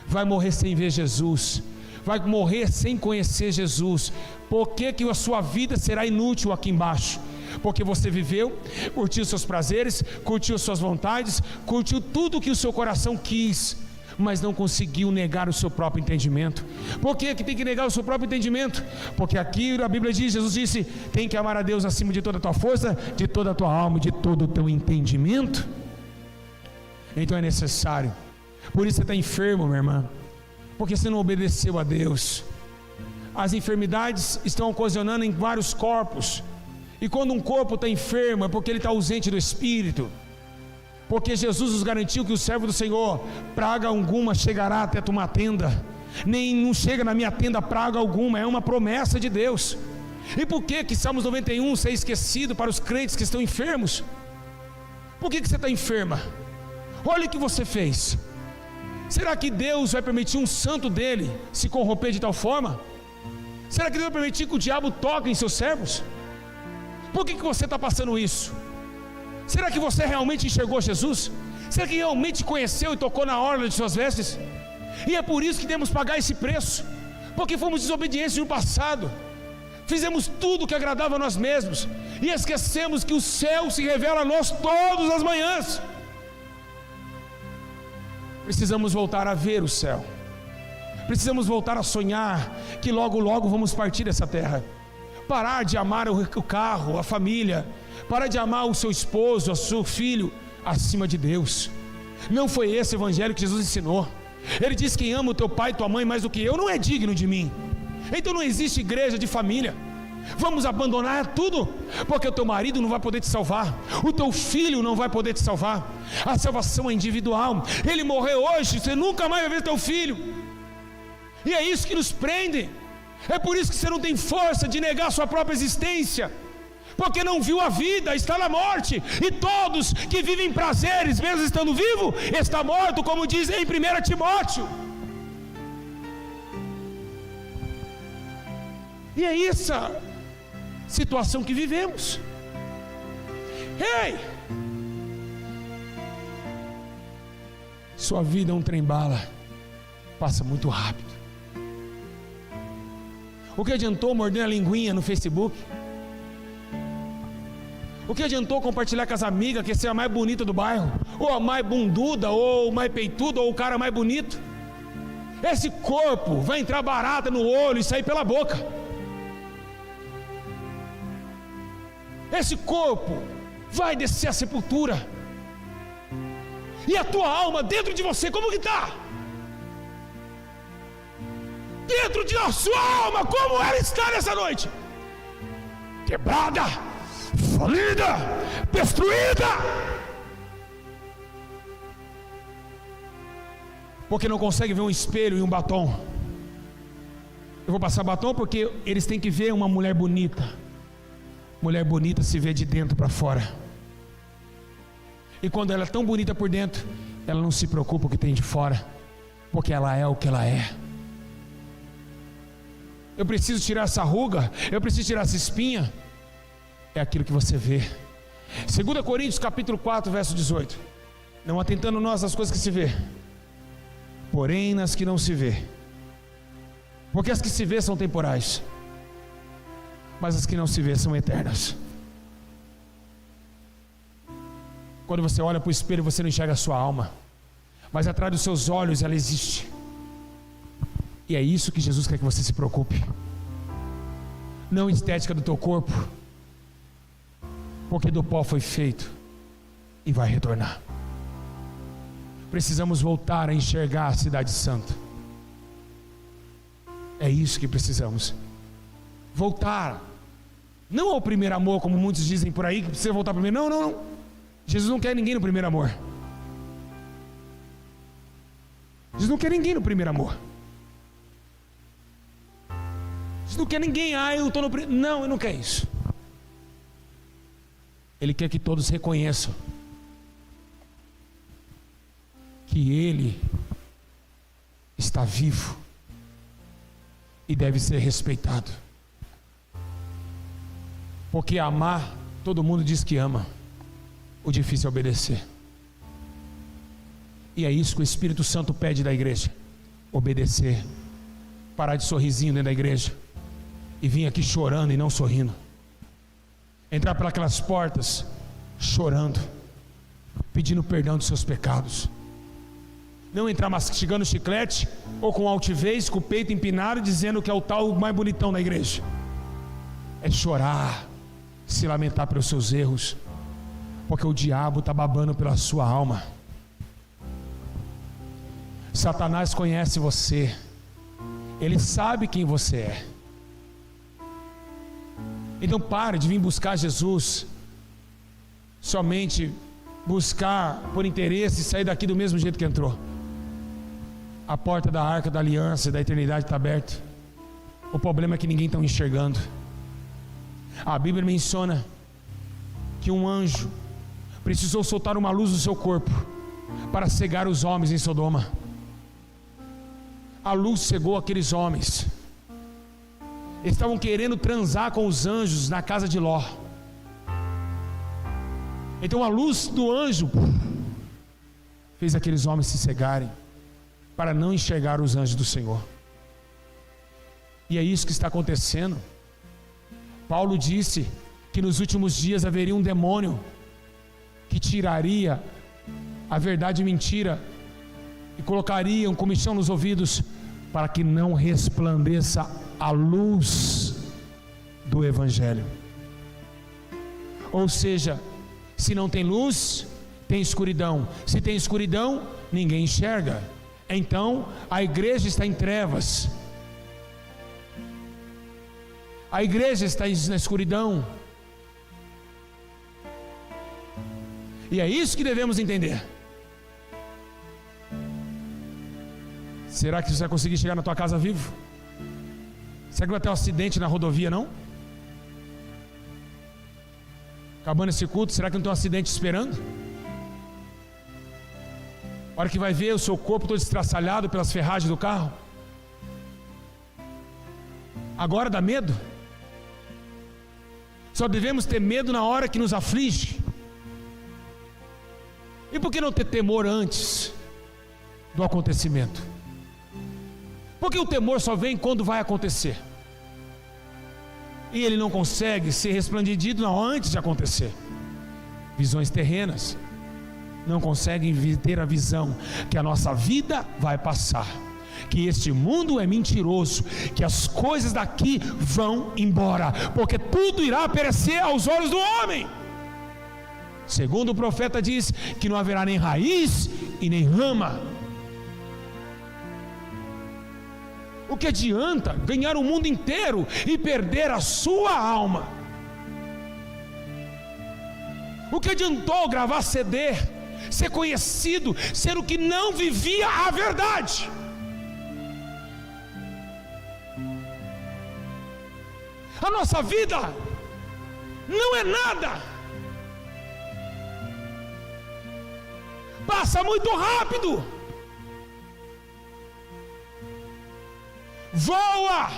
vai morrer sem ver Jesus, vai morrer sem conhecer Jesus. Por que que a sua vida será inútil aqui embaixo? Porque você viveu, curtiu seus prazeres, curtiu suas vontades, curtiu tudo que o seu coração quis, mas não conseguiu negar o seu próprio entendimento. Por que tem que negar o seu próprio entendimento? Porque aqui a Bíblia diz, Jesus disse, tem que amar a Deus acima de toda a tua força, de toda a tua alma, de todo o teu entendimento. Então é necessário. Por isso você está enfermo, minha irmã, porque você não obedeceu a Deus. As enfermidades estão ocasionando em vários corpos, e quando um corpo está enfermo é porque ele está ausente do Espírito. Porque Jesus nos garantiu que o servo do Senhor, praga alguma chegará até tua tenda, nem não chega na minha tenda praga alguma, é uma promessa de Deus. E por que Salmos 91 ser esquecido para os crentes que estão enfermos? Por que você está enferma? Olha o que você fez. Será que Deus vai permitir um santo dele se corromper de tal forma? Será que Deus vai permitir que o diabo toque em seus servos? Por que você está passando isso? Será que você realmente enxergou Jesus? Será que realmente conheceu e tocou na orla de suas vestes? E é por isso que temos que pagar esse preço, porque fomos desobedientes no passado, fizemos tudo que agradava a nós mesmos, e esquecemos que o céu se revela a nós todas as manhãs. Precisamos voltar a ver o céu, precisamos voltar a sonhar que logo logo vamos partir dessa terra. Parar de amar o carro, a família, parar de amar o seu esposo, o seu filho acima de Deus. Não foi esse evangelho que Jesus ensinou. Ele diz: quem ama o teu pai e tua mãe mais do que eu não é digno de mim. Então não existe igreja de família. Vamos abandonar tudo, porque o teu marido não vai poder te salvar, o teu filho não vai poder te salvar. A salvação é individual. Ele morreu hoje, você nunca mais vai ver teu filho, e é isso que nos prende. É por isso que você não tem força de negar a sua própria existência, porque não viu a vida, está na morte. E todos que vivem prazeres, mesmo estando vivo, está morto, como diz em 1 Timóteo. E é essa situação que vivemos. Ei! Sua vida é um trem-bala, passa muito rápido. O que adiantou morder a linguinha no Facebook? O que adiantou compartilhar com as amigas que você é a mais bonita do bairro, ou a mais bunduda, ou mais peituda, ou o cara mais bonito? Esse corpo vai entrar barata no olho e sair pela boca. Esse corpo vai descer à sepultura. E a tua alma dentro de você, como que está? Dentro da sua alma, como ela está nessa noite? Quebrada, falida, destruída. Porque não consegue ver um espelho e um batom. Eu vou passar batom porque eles têm que ver uma mulher bonita. Mulher bonita se vê de dentro para fora. E quando ela é tão bonita por dentro, ela não se preocupa com o que tem de fora, porque ela é o que ela é. Eu preciso tirar essa ruga, eu preciso tirar essa espinha. É aquilo que você vê. 2 Coríntios capítulo 4, verso 18. Não atentando nós às coisas que se vê, porém nas que não se vê. Porque as que se vê são temporais, mas as que não se vê são eternas. Quando você olha para o espelho, você não enxerga a sua alma, mas atrás dos seus olhos ela existe. E é isso que Jesus quer que você se preocupe. Não estética do teu corpo, porque do pó foi feito e vai retornar. Precisamos voltar a enxergar a cidade santa. É isso que precisamos. Voltar, não ao primeiro amor, como muitos dizem por aí, que precisa voltar primeiro. Não. Jesus não quer ninguém no primeiro amor. Jesus não quer ninguém no primeiro amor. Jesus não quer ninguém, eu estou no primeiro. Não, ele não quer isso. Ele quer que todos reconheçam que Ele está vivo e deve ser respeitado. Porque amar, todo mundo diz que ama. O difícil é obedecer. E é isso que o Espírito Santo pede da igreja: obedecer. Parar de sorrisinho dentro da igreja e vir aqui chorando e não sorrindo. Entrar pelas portas chorando, pedindo perdão dos seus pecados. Não entrar mastigando chiclete ou com altivez, com o peito empinado, dizendo que é o tal mais bonitão da igreja. É chorar, se lamentar pelos seus erros, porque o diabo está babando pela sua alma. Satanás conhece você, ele sabe quem você é. Então pare de vir buscar Jesus somente buscar por interesse e sair daqui do mesmo jeito que entrou. A porta da arca da aliança e da eternidade está aberta. O problema é que ninguém está enxergando. A Bíblia menciona que um anjo precisou soltar uma luz do seu corpo para cegar os homens em Sodoma. A luz cegou aqueles homens. Eles estavam querendo transar com os anjos na casa de Ló. Então a luz do anjo fez aqueles homens se cegarem para não enxergar os anjos do Senhor. E é isso que está acontecendo. Paulo disse que nos últimos dias haveria um demônio que tiraria a verdade e mentira e colocaria um comichão nos ouvidos para que não resplandeça a luz do Evangelho. Ou seja, se não tem luz, tem escuridão. Se tem escuridão, ninguém enxerga. Então a igreja está em trevas. A igreja está na escuridão. E é isso que devemos entender. Será que você vai conseguir chegar na tua casa vivo? Será que vai ter um acidente na rodovia, não? Acabando esse culto, será que não tem um acidente esperando? A hora que vai ver o seu corpo todo estraçalhado pelas ferragens do carro? Agora dá medo? Só devemos ter medo na hora que nos aflige. E por que não ter temor antes do acontecimento? Porque o temor só vem quando vai acontecer. E ele não consegue ser resplandido antes de acontecer. Visões terrenas não conseguem ter a visão que a nossa vida vai passar, que este mundo é mentiroso, que as coisas daqui vão embora, porque tudo irá perecer aos olhos do homem. Segundo o profeta diz que não haverá nem raiz e nem rama. O que adianta ganhar o mundo inteiro e perder a sua alma? O que adiantou gravar CD, ser conhecido, sendo que não vivia a verdade? A nossa vida não é nada, passa muito rápido, voa.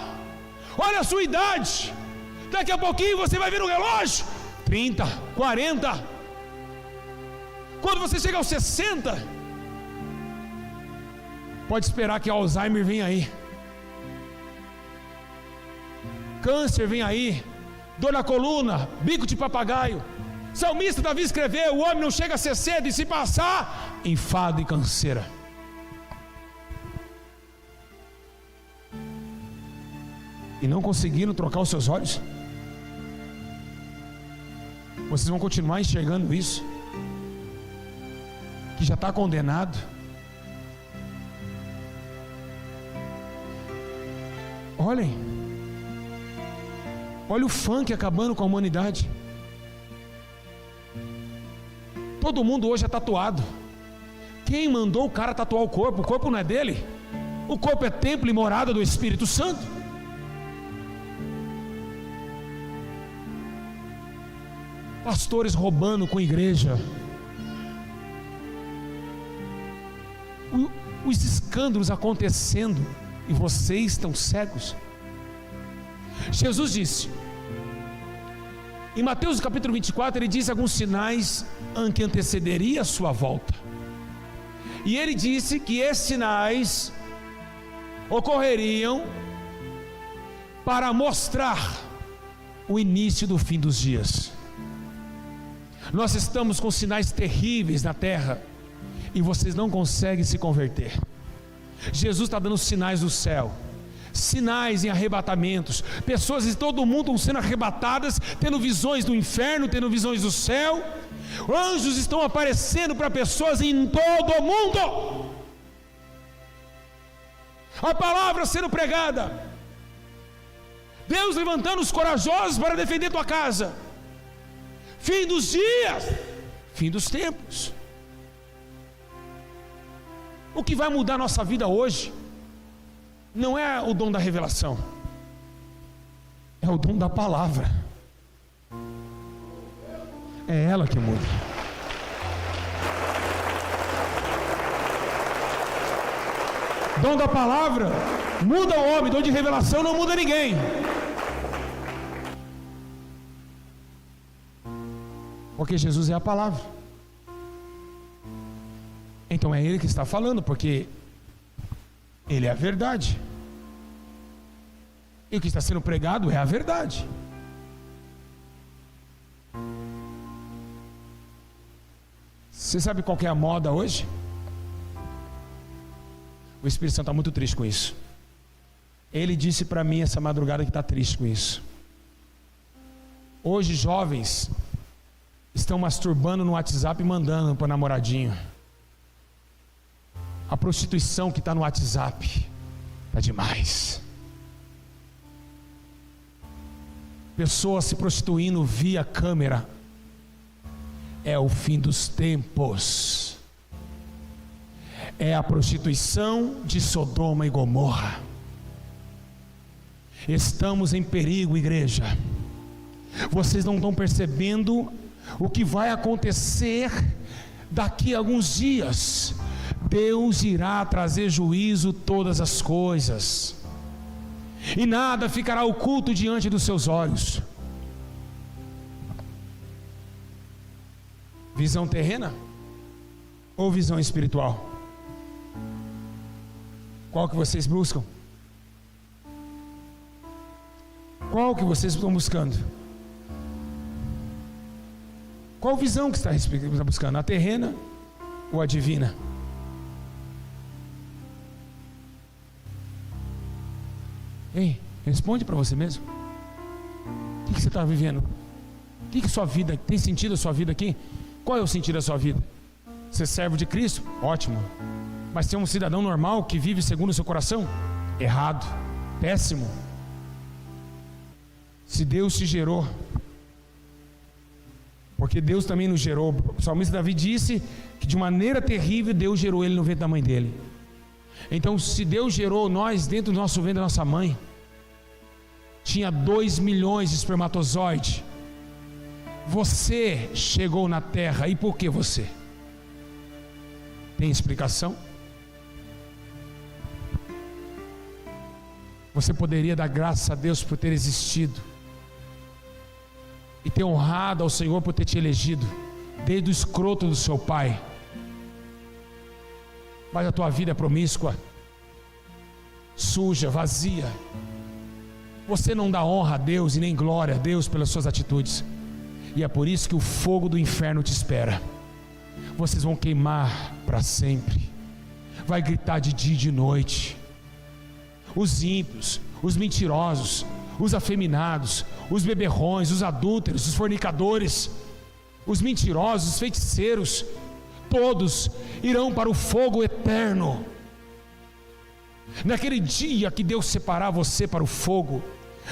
Olha a sua idade, daqui a pouquinho você vai ver no relógio 30, 40. Quando você chega aos 60, pode esperar que Alzheimer venha aí, câncer vem aí, dor na coluna, bico de papagaio. Salmista Davi escreveu: o homem não chega a ser cedo, e se passar, enfado e canseira. E não conseguiram trocar os seus olhos? Vocês vão continuar enxergando isso, que já está condenado? Olha o funk acabando com a humanidade. Todo mundo hoje é tatuado. Quem mandou o cara tatuar o corpo? O corpo não é dele. O corpo é templo e morada do Espírito Santo. Pastores roubando com a igreja. Os escândalos acontecendo e vocês estão cegos. Jesus disse em Mateus capítulo 24, ele diz alguns sinais que antecederia a sua volta, e ele disse que esses sinais ocorreriam para mostrar o início do fim dos dias. Nós estamos com sinais terríveis na terra e vocês não conseguem se converter. Jesus está dando sinais do céu, sinais em arrebatamentos, pessoas de todo mundo estão sendo arrebatadas, tendo visões do inferno, tendo visões do céu. Anjos estão aparecendo para pessoas em todo o mundo, a palavra sendo pregada, Deus levantando os corajosos para defender tua casa. Fim dos dias, fim dos tempos. O que vai mudar a nossa vida hoje não é o dom da revelação, é o dom da palavra. É ela que muda. Dom da palavra muda o homem, dom de revelação não muda ninguém. Porque Jesus é a palavra. Então é Ele que está falando, porque Ele é a verdade. E o que está sendo pregado é a verdade. Você sabe qual que é a moda hoje? O Espírito Santo está muito triste com isso. Ele disse para mim essa madrugada que está triste com isso. Hoje jovens estão masturbando no WhatsApp e mandando para o namoradinho. A prostituição que está no WhatsApp está demais. Pessoas se prostituindo via câmera. É o fim dos tempos. É a prostituição de Sodoma e Gomorra. Estamos em perigo, igreja. Vocês não estão percebendo o que vai acontecer daqui a alguns dias. Deus irá trazer juízo todas as coisas, e nada ficará oculto diante dos seus olhos. Visão terrena ou visão espiritual? Qual que vocês buscam? Qual que vocês estão buscando? Qual visão que está buscando? A terrena ou a divina? Ei, responde para você mesmo. O que você está vivendo? O que sua vida tem sentido? A sua vida aqui? Qual é o sentido da sua vida? Ser servo de Cristo? Ótimo. Mas ser um cidadão normal que vive segundo o seu coração? Errado, péssimo. Se Deus te gerou Porque Deus também nos gerou. O salmista Davi disse que de maneira terrível Deus gerou ele no ventre da mãe dele. Então, se Deus gerou nós dentro do nosso ventre da nossa mãe, tinha 2 milhões de espermatozoides. Você chegou na terra, e por que você? Tem explicação? Você poderia dar graças a Deus por ter existido e ter honrado ao Senhor por ter te elegido desde o escroto do seu pai. Mas a tua vida é promíscua, suja, vazia. Você não dá honra a Deus e nem glória a Deus pelas suas atitudes. E é por isso que o fogo do inferno te espera. Vocês vão queimar para sempre. Vai gritar de dia e de noite. Os ímpios, os mentirosos, os afeminados, os beberrões, os adúlteros, os fornicadores, os mentirosos, os feiticeiros, todos irão para o fogo eterno. Naquele dia que Deus separar você para o fogo,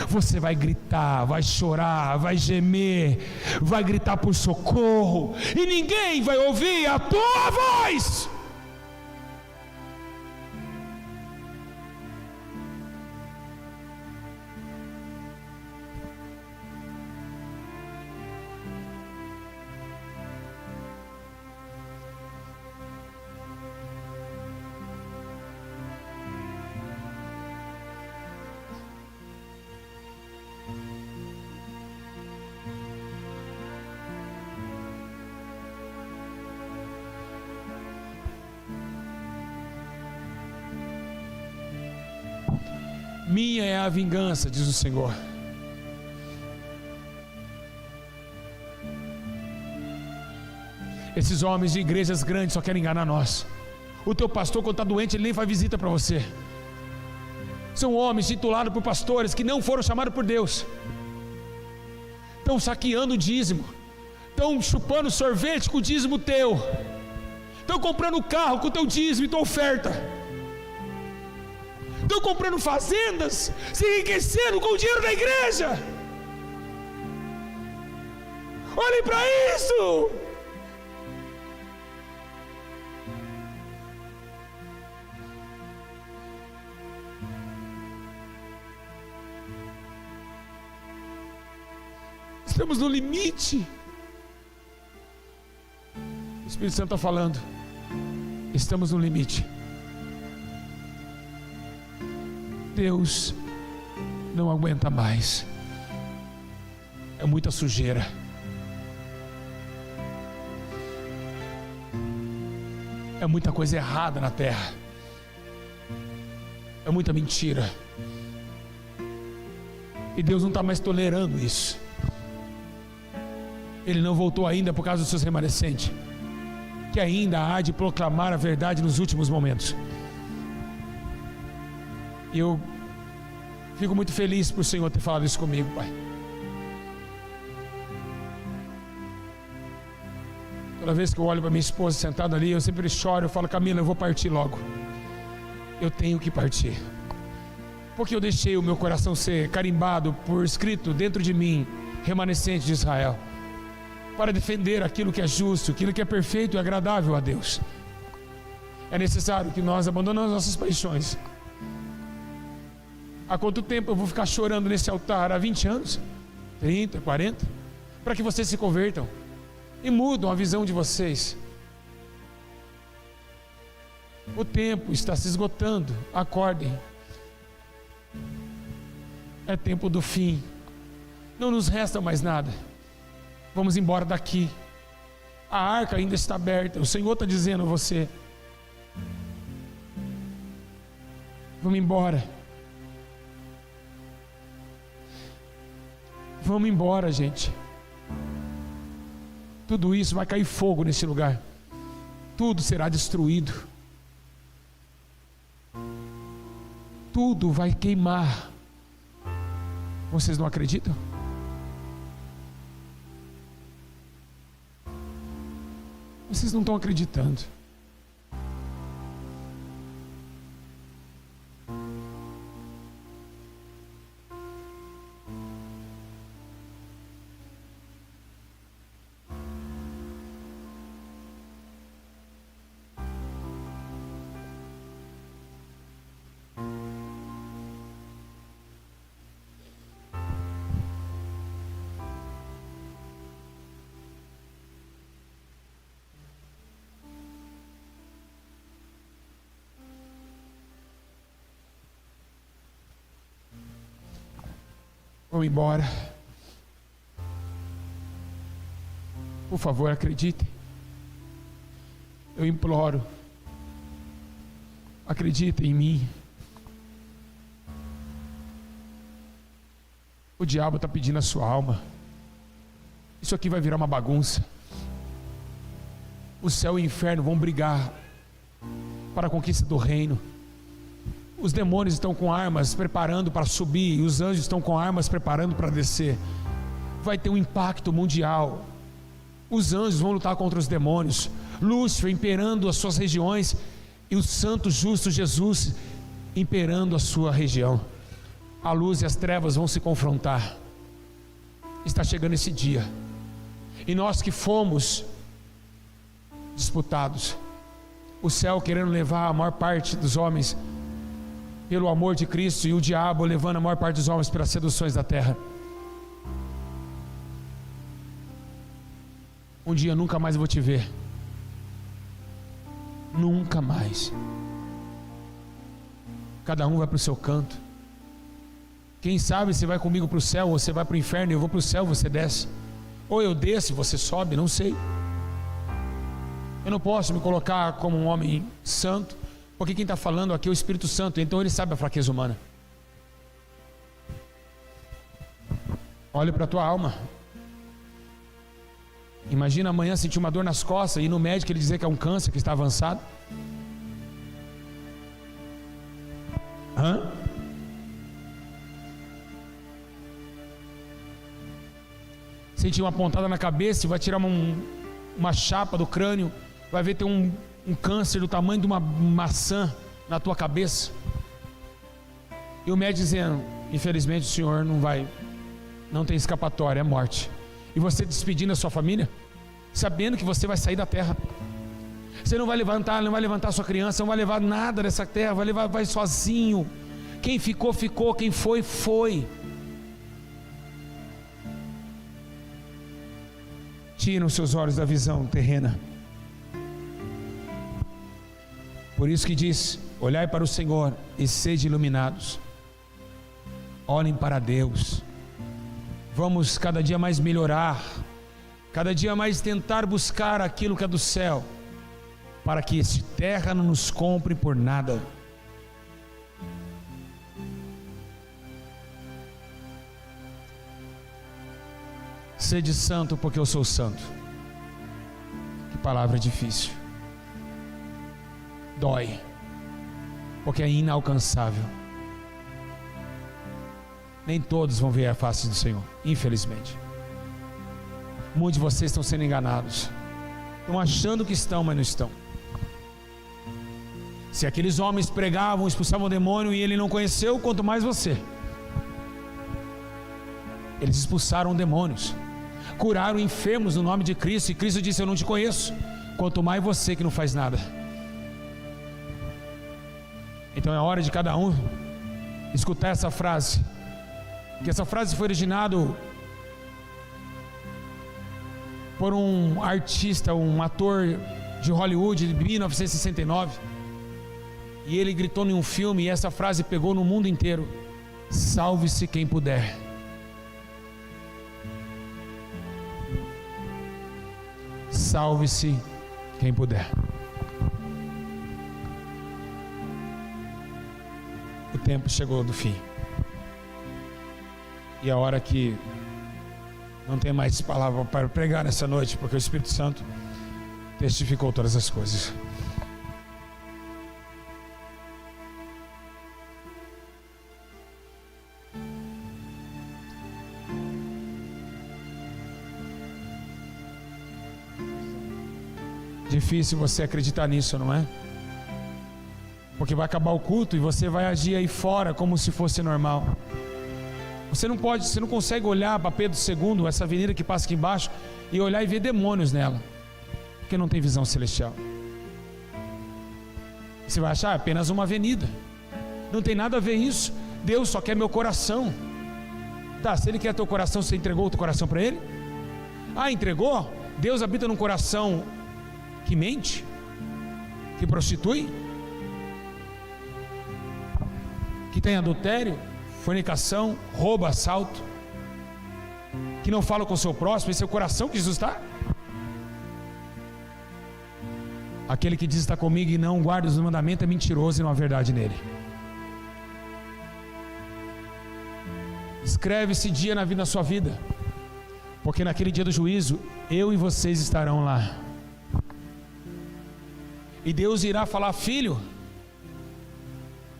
você vai gritar, vai chorar, vai gemer, vai gritar por socorro, e ninguém vai ouvir a tua voz. Minha é a vingança, diz o Senhor. Esses homens de igrejas grandes só querem enganar nós. O teu pastor, quando está doente, ele nem faz visita para você. São homens titulados por pastores que não foram chamados por Deus. Estão saqueando o dízimo, estão chupando sorvete com o dízimo teu, estão comprando carro com o teu dízimo e tua oferta, estão comprando fazendas, se enriquecendo com o dinheiro da igreja. Olhem para isso. Estamos no limite. O Espírito Santo está falando. Estamos no limite. Deus não aguenta mais. É muita sujeira. É muita coisa errada na terra. É muita mentira. E Deus não está mais tolerando isso. Ele não voltou ainda por causa dos seus remanescentes, que ainda há de proclamar a verdade nos últimos momentos. E eu fico muito feliz por o Senhor ter falado isso comigo, Pai. Toda vez que eu olho para minha esposa sentada ali, eu sempre choro, eu falo: Camila, eu vou partir logo. Eu tenho que partir, porque eu deixei o meu coração ser carimbado por escrito dentro de mim, remanescente de Israel, para defender aquilo que é justo, aquilo que é perfeito e agradável a Deus. É necessário que nós abandonemos nossas paixões. Há quanto tempo eu vou ficar chorando nesse altar? Há 20 anos? 30, 40? Para que vocês se convertam e mudam a visão de vocês. O tempo está se esgotando. Acordem. É tempo do fim. Não nos resta mais nada. Vamos embora daqui. A arca ainda está aberta. O Senhor está dizendo a você: vamos embora. Vamos embora, gente. Tudo isso vai cair fogo nesse lugar. Tudo será destruído. Tudo vai queimar. Vocês não acreditam? Vocês não estão acreditando. vão embora. Por favor, acreditem. Eu imploro. Acreditem em mim. O diabo está pedindo a sua alma. Isso aqui vai virar uma bagunça. O céu e o inferno vão brigar para a conquista do reino. Os demônios estão com armas preparando para subir, e os anjos estão com armas preparando para descer. Vai ter um impacto mundial. Os anjos vão lutar contra os demônios, Lúcifer imperando as suas regiões, e o santo justo Jesus imperando a sua região. A luz e as trevas vão se confrontar. Está chegando esse dia, e nós que fomos disputados, o céu querendo levar a maior parte dos homens pelo amor de Cristo, e o diabo levando a maior parte dos homens pelas seduções da terra. Um dia eu nunca mais vou te ver. Nunca mais. Cada um vai para o seu canto. Quem sabe você vai comigo para o céu, ou você vai para o inferno, eu vou para o céu, você desce. Ou eu desço e você sobe, não sei. Eu não posso me colocar como um homem santo, porque quem está falando aqui é o Espírito Santo, então ele sabe a fraqueza humana. Olhe para a tua alma. Imagina amanhã sentir uma dor nas costas e ir no médico ele dizer que é um câncer que está avançado. Sentir uma pontada na cabeça e vai tirar uma chapa do crânio, vai ver ter um câncer do tamanho de uma maçã na tua cabeça, e o médico dizendo: infelizmente o senhor não tem escapatória, é morte. E você despedindo a sua família, sabendo que você vai sair da terra. Você não vai levantar sua criança, não vai levar nada dessa terra, vai sozinho. Quem ficou, ficou, quem foi, foi. Tiram os seus olhos da visão terrena. Por isso que diz: olhai para o Senhor e sede iluminados. Olhem para Deus. Vamos cada dia mais melhorar, cada dia mais tentar buscar aquilo que é do céu, para que esta terra não nos compre por nada. Sede santo, porque eu sou santo. Que palavra difícil. Dói, porque é inalcançável. Nem todos vão ver a face do Senhor, infelizmente. Muitos de vocês estão sendo enganados, estão achando que estão, mas não estão. Se aqueles homens pregavam, expulsavam o demônio e ele não conheceu, quanto mais você. Eles expulsaram demônios, curaram enfermos no nome de Cristo, e Cristo disse: eu não te conheço, quanto mais você que não faz nada. Então é hora de cada um escutar essa frase, que essa frase foi originada por um artista, um ator de Hollywood de 1969, e ele gritou em um filme, e essa frase pegou no mundo inteiro: salve-se quem puder. Salve-se quem puder. O tempo chegou do fim, e a hora que não tem mais palavra para pregar nessa noite, porque o Espírito Santo testificou todas as coisas. Difícil você acreditar nisso, não é? Porque vai acabar o culto e você vai agir aí fora como se fosse normal. Você não consegue olhar para Pedro II, essa avenida que passa aqui embaixo, e olhar e ver demônios nela, porque não tem visão celestial. Você vai achar apenas uma avenida. Não tem nada a ver isso. Deus só quer meu coração. Tá, se Ele quer teu coração, você entregou o teu coração para Ele? Ah, entregou? Deus habita num coração que mente, que prostitui, que tem adultério, fornicação, roubo, assalto. que não fala com o seu próximo, esse é o coração que Jesus está? Aquele que diz está comigo e não guarda os mandamentos é mentiroso e não há verdade nele. Escreve esse dia na sua vida, porque naquele dia do juízo, eu e vocês estarão lá. E Deus irá falar: filho,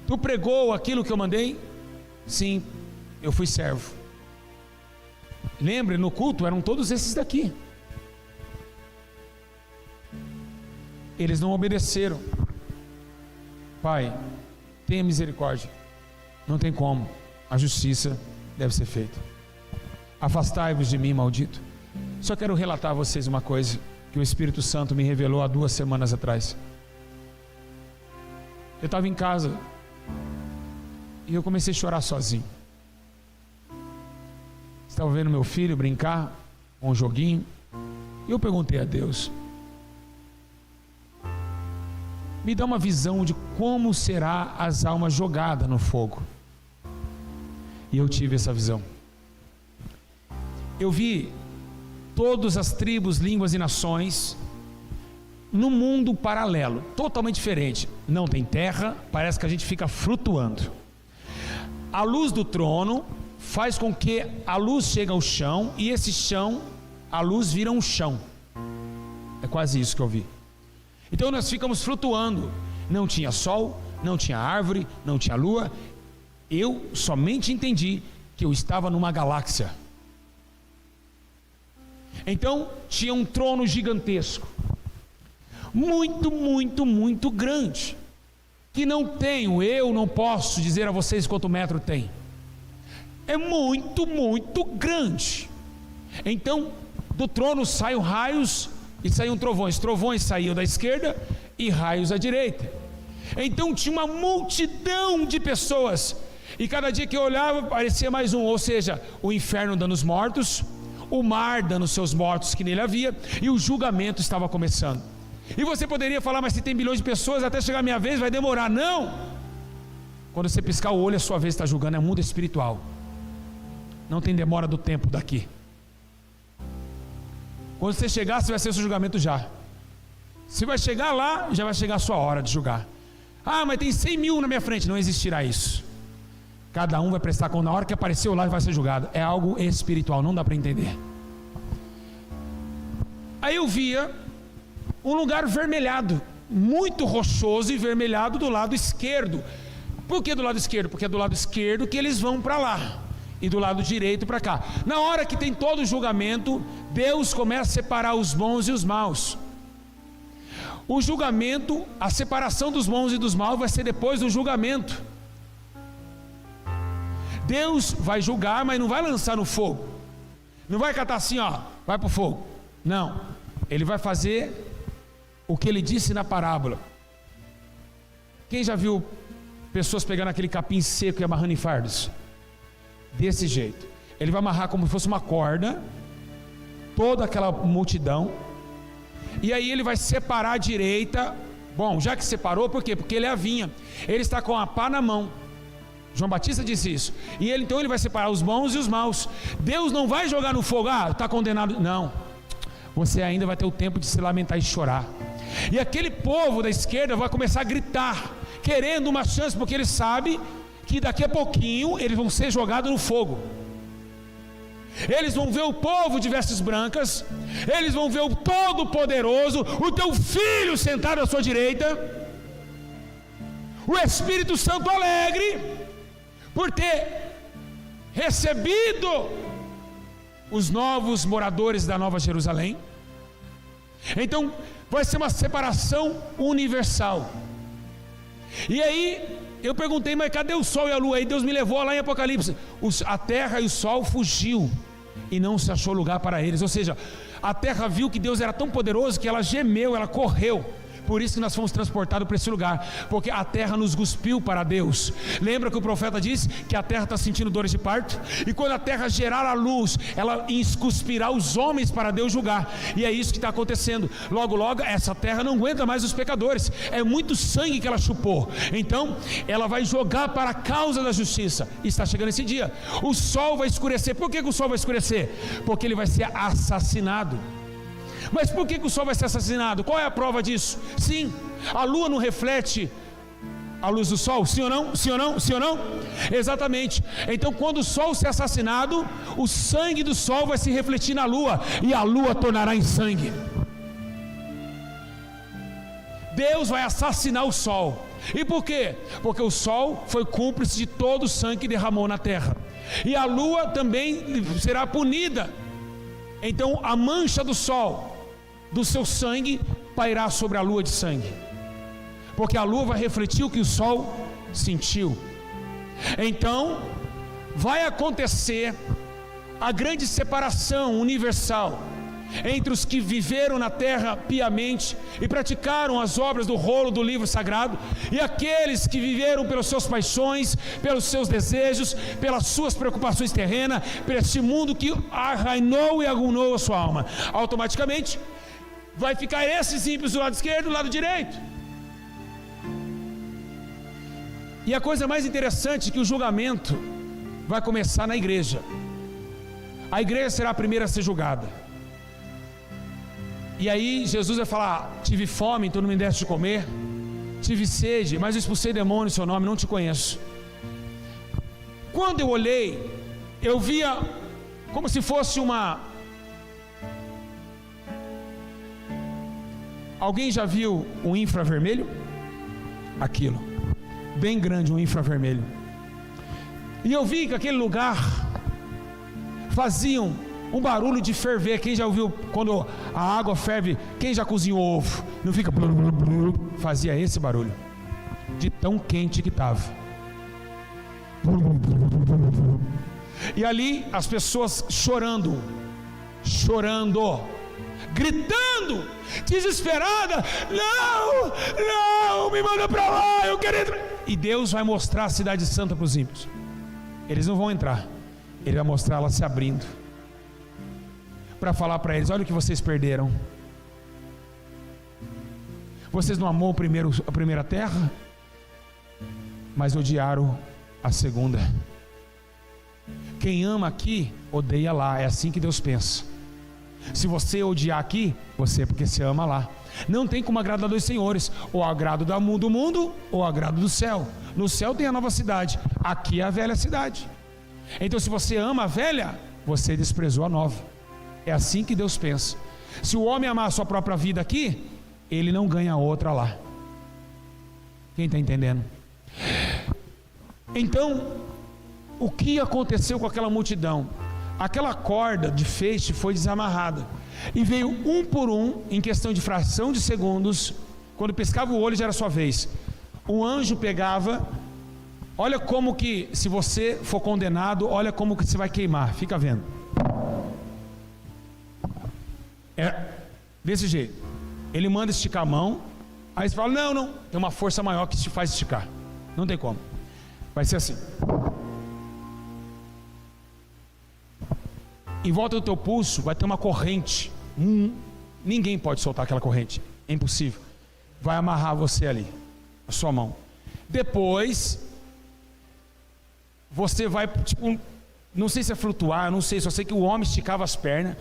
tu pregou aquilo que eu mandei? Sim, eu fui servo. Lembre, no culto eram todos esses daqui. Eles não obedeceram. Pai, tenha misericórdia. Não tem como, a justiça deve ser feita. Afastai-vos de mim, maldito. Só quero relatar a vocês uma coisa que o Espírito Santo me revelou há 2 semanas atrás. Eu estava em casa e eu comecei a chorar sozinho. Estava vendo meu filho brincar com um joguinho e eu perguntei a Deus: me dá uma visão de como será as almas jogadas no fogo. E eu tive essa visão. Eu vi todas as tribos, línguas e nações num mundo paralelo, totalmente diferente. Não tem terra, parece que a gente fica flutuando. A luz do trono faz com que a luz chegue ao chão, e esse chão, a luz vira um chão. É quase isso que eu vi. Então nós ficamos flutuando. Não tinha sol, não tinha árvore, não tinha lua. Eu somente entendi que eu estava numa galáxia. Então tinha um trono gigantesco, muito, muito, muito grande, que eu não posso dizer a vocês quanto metro tem. É muito, muito grande. Então do trono saem raios e saíam trovões. Trovões saíam da esquerda e raios à direita. Então tinha uma multidão de pessoas, e cada dia que eu olhava parecia mais um. Ou seja, o inferno dando os mortos, o mar dando seus mortos que nele havia, e o julgamento estava começando. E você poderia falar: mas se tem bilhões de pessoas, até chegar a minha vez vai demorar. Não! Quando você piscar o olho, a sua vez está julgando. É mundo espiritual, não tem demora do tempo daqui. Quando você chegar, você vai ser o seu julgamento já. Você vai chegar lá, já vai chegar a sua hora de julgar. Ah, mas tem 100 mil na minha frente. Não existirá isso. Cada um vai prestar conta. Na hora que apareceu lá, vai ser julgado. É algo espiritual, não dá para entender. Aí eu via um lugar vermelhado, muito rochoso e vermelhado do lado esquerdo. Por que do lado esquerdo? Porque é do lado esquerdo que eles vão para lá, e do lado direito para cá. Na hora que tem todo o julgamento, Deus começa a separar os bons e os maus. O julgamento, a separação dos bons e dos maus vai ser depois do julgamento. Deus vai julgar, mas não vai lançar no fogo. Não vai catar assim, ó, vai para o fogo. Não, Ele vai fazer o que Ele disse na parábola. Quem já viu pessoas pegando aquele capim seco e amarrando em fardos? Desse jeito. Ele vai amarrar como se fosse uma corda toda aquela multidão, e aí ele vai separar a direita. Bom, já que separou, por quê? Porque ele é a vinha, ele está com a pá na mão. João Batista disse isso. E então ele vai separar os bons e os maus. Deus não vai jogar no fogo: ah, está condenado. Não, você ainda vai ter o tempo de se lamentar e chorar. E aquele povo da esquerda vai começar a gritar, querendo uma chance, porque ele sabe que daqui a pouquinho eles vão ser jogados no fogo. Eles vão ver o povo de vestes brancas, eles vão ver o Todo-Poderoso, o teu Filho sentado à sua direita, o Espírito Santo alegre por ter recebido os novos moradores da Nova Jerusalém. Então vai ser uma separação universal. E aí eu perguntei: mas cadê o sol e a lua? Aí Deus me levou lá em Apocalipse. A terra e o sol fugiu e não se achou lugar para eles. Ou seja, a terra viu que Deus era tão poderoso que ela gemeu, ela correu, Por isso que nós fomos transportados para esse lugar, porque a terra nos cuspiu para Deus. Lembra que o profeta disse que a terra está sentindo dores de parto? E quando a terra gerar a luz, ela cuspirá os homens para Deus julgar. E é isso que está acontecendo. Logo, logo, essa terra não aguenta mais os pecadores. É muito sangue que ela chupou. Então, ela vai jogar para a causa da justiça. E está chegando esse dia. O sol vai escurecer. Por que o sol vai escurecer? Porque ele vai ser assassinado. Mas por que o sol vai ser assassinado? Qual é a prova disso? Sim, a lua não reflete a luz do sol, sim ou não? Sim ou não? Sim ou não? Exatamente. Então, quando o sol ser assassinado, o sangue do sol vai se refletir na lua, e a lua tornará em sangue. Deus vai assassinar o sol. E por quê? Porque o sol foi cúmplice de todo o sangue que derramou na terra, e a lua também será punida. Então a mancha do sol, do seu sangue, pairá sobre a lua de sangue, porque a lua vai refletir o que o sol sentiu. Então vai acontecer a grande separação universal entre os que viveram na terra piamente e praticaram as obras do rolo do livro sagrado, e aqueles que viveram pelas suas paixões, pelos seus desejos, pelas suas preocupações terrenas, por este mundo que arrainou e agunou a sua alma. Automaticamente vai ficar esses ímpios do lado esquerdo e do lado direito. E a coisa mais interessante é que o julgamento vai começar na igreja. A igreja será a primeira a ser julgada. E aí Jesus vai falar: tive fome, então não me deste de comer, tive sede, mas eu expulsei demônio em seu nome, não te conheço. Quando eu olhei, eu via como se fosse alguém já viu um infravermelho? Aquilo, bem grande, um infravermelho. E eu vi que aquele lugar faziam um barulho de ferver. Quem já ouviu quando a água ferve? Quem já cozinhou ovo? Não fica blu, blu, blu, fazia esse barulho, de tão quente que estava. E ali as pessoas chorando, gritando, desesperada: não, me manda para lá, eu quero entrar. E Deus vai mostrar a cidade santa para os ímpios. Eles não vão entrar, Ele vai mostrar ela se abrindo, para falar para eles: olha o que vocês perderam. Vocês não amou a primeira terra, mas odiaram a segunda. Quem ama aqui, odeia lá. É assim que Deus pensa. Se você odiar aqui, porque você ama lá. Não tem como agradar dois senhores: ou agrado do mundo, ou agrado do céu. No céu tem a nova cidade, aqui é a velha cidade. Então, se você ama a velha, você desprezou a nova. É assim que Deus pensa. Se o homem amar a sua própria vida aqui, ele não ganha outra lá. Quem está entendendo? Então, o que aconteceu com aquela multidão? Aquela corda de feixe foi desamarrada, e veio um por um, em questão de fração de segundos. Quando piscava o olho já era sua vez. O anjo pegava. Olha como que, se você for condenado, olha como que você vai queimar. Fica vendo. É desse jeito. Ele manda esticar a mão. Aí você fala: não, tem uma força maior que te faz esticar. Não tem como. Vai ser assim. Em volta do teu pulso vai ter uma corrente. Ninguém pode soltar aquela corrente. É impossível. Vai amarrar você ali, a sua mão. Depois você vai, não sei se é flutuar, não sei, só sei que o homem esticava as pernas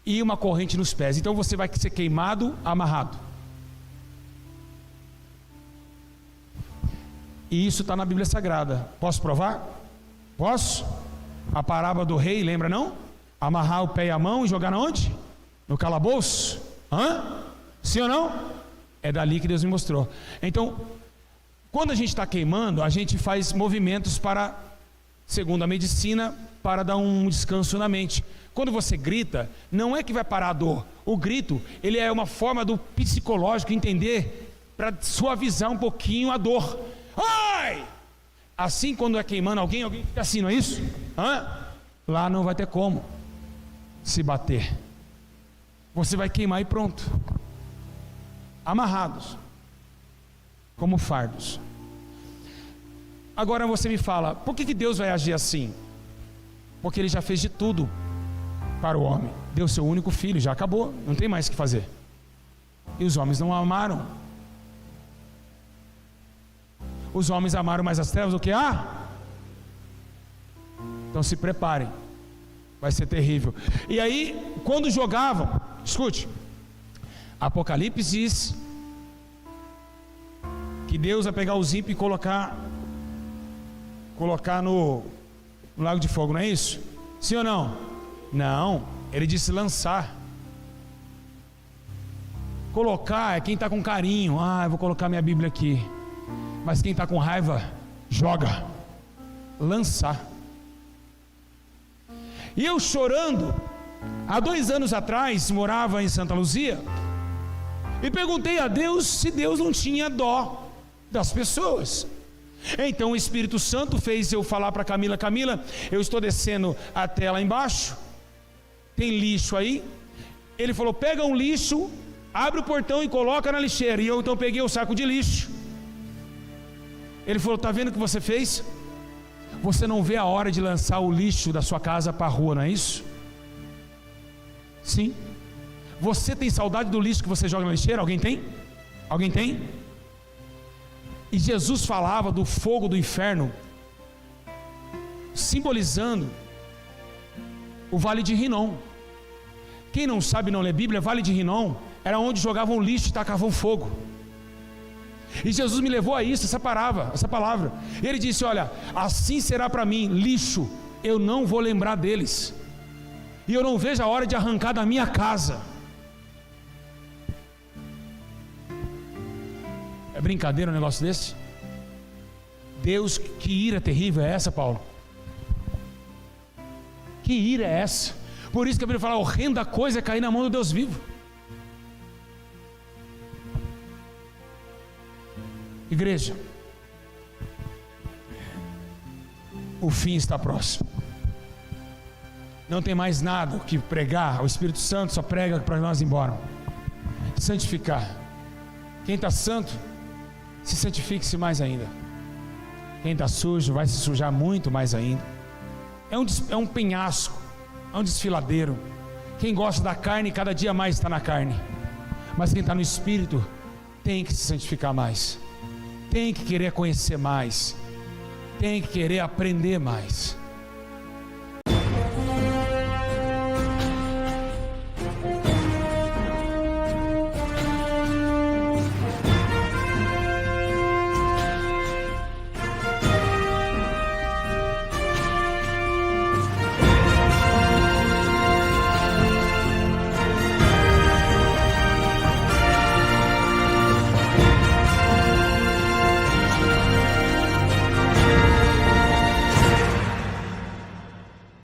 e uma corrente nos pés. Então você vai ser queimado, amarrado. E isso está na Bíblia Sagrada. Posso provar? Posso? A parábola do rei, lembra não? Amarrar o pé e a mão e jogar onde? No calabouço? Sim ou não? É dali que Deus me mostrou. Então, quando a gente está queimando, a gente faz movimentos para, segundo a medicina, para dar um descanso na mente. Quando você grita, não é que vai parar a dor. O grito, ele é uma forma do psicológico entender, para suavizar um pouquinho a dor. Ai! Assim, quando é queimando alguém fica assim, não é isso? Lá não vai ter como se bater. Você vai queimar e pronto. Amarrados. como fardos. Agora você me fala, por que Deus vai agir assim? Porque Ele já fez de tudo para o homem. Deu seu único filho, já acabou, não tem mais o que fazer. E os homens não amaram. Os homens amaram mais as trevas do que Então se preparem, vai ser terrível. E aí, quando jogavam, escute, Apocalipse diz que Deus vai pegar os ímpios e colocar no lago de fogo, não é isso? Sim ou não? Não, ele disse lançar. Colocar é quem está com carinho. Eu vou colocar minha Bíblia aqui. Mas quem está com raiva, joga. Lançar. E eu chorando, há 2 anos atrás, morava em Santa Luzia, e perguntei a Deus se Deus não tinha dó das pessoas. Então o Espírito Santo fez eu falar para Camila: Camila, eu estou descendo até lá embaixo, tem lixo aí. Ele falou: pega um lixo, abre o portão e coloca na lixeira. E eu então peguei o saco de lixo. Ele falou: está vendo o que você fez? Você não vê a hora de lançar o lixo da sua casa para a rua, não é isso? Sim. Você tem saudade do lixo que você joga na lixeira? Alguém tem? Alguém tem? E Jesus falava do fogo do inferno, simbolizando o Vale de Rinom. Quem não sabe, não lê Bíblia, Vale de Rinom era onde jogavam lixo e tacavam fogo. E Jesus me levou a isso, essa palavra. Ele disse: olha, assim será para mim, lixo, eu não vou lembrar deles, e eu não vejo a hora de arrancar da minha casa. É brincadeira um negócio desse? Deus, que ira terrível é essa, Paulo? Que ira é essa? Por isso que a Bíblia fala: horrenda coisa é cair na mão do Deus vivo. Igreja, o fim está próximo. Não tem mais nada o que pregar. O Espírito Santo só prega para nós ir embora. Santificar. Quem está santo, se santifique-se mais ainda. Quem está sujo vai se sujar muito mais ainda. É um penhasco, é um desfiladeiro. Quem gosta da carne, cada dia mais está na carne. Mas quem está no Espírito tem que se santificar mais, tem que querer conhecer mais, tem que querer aprender mais.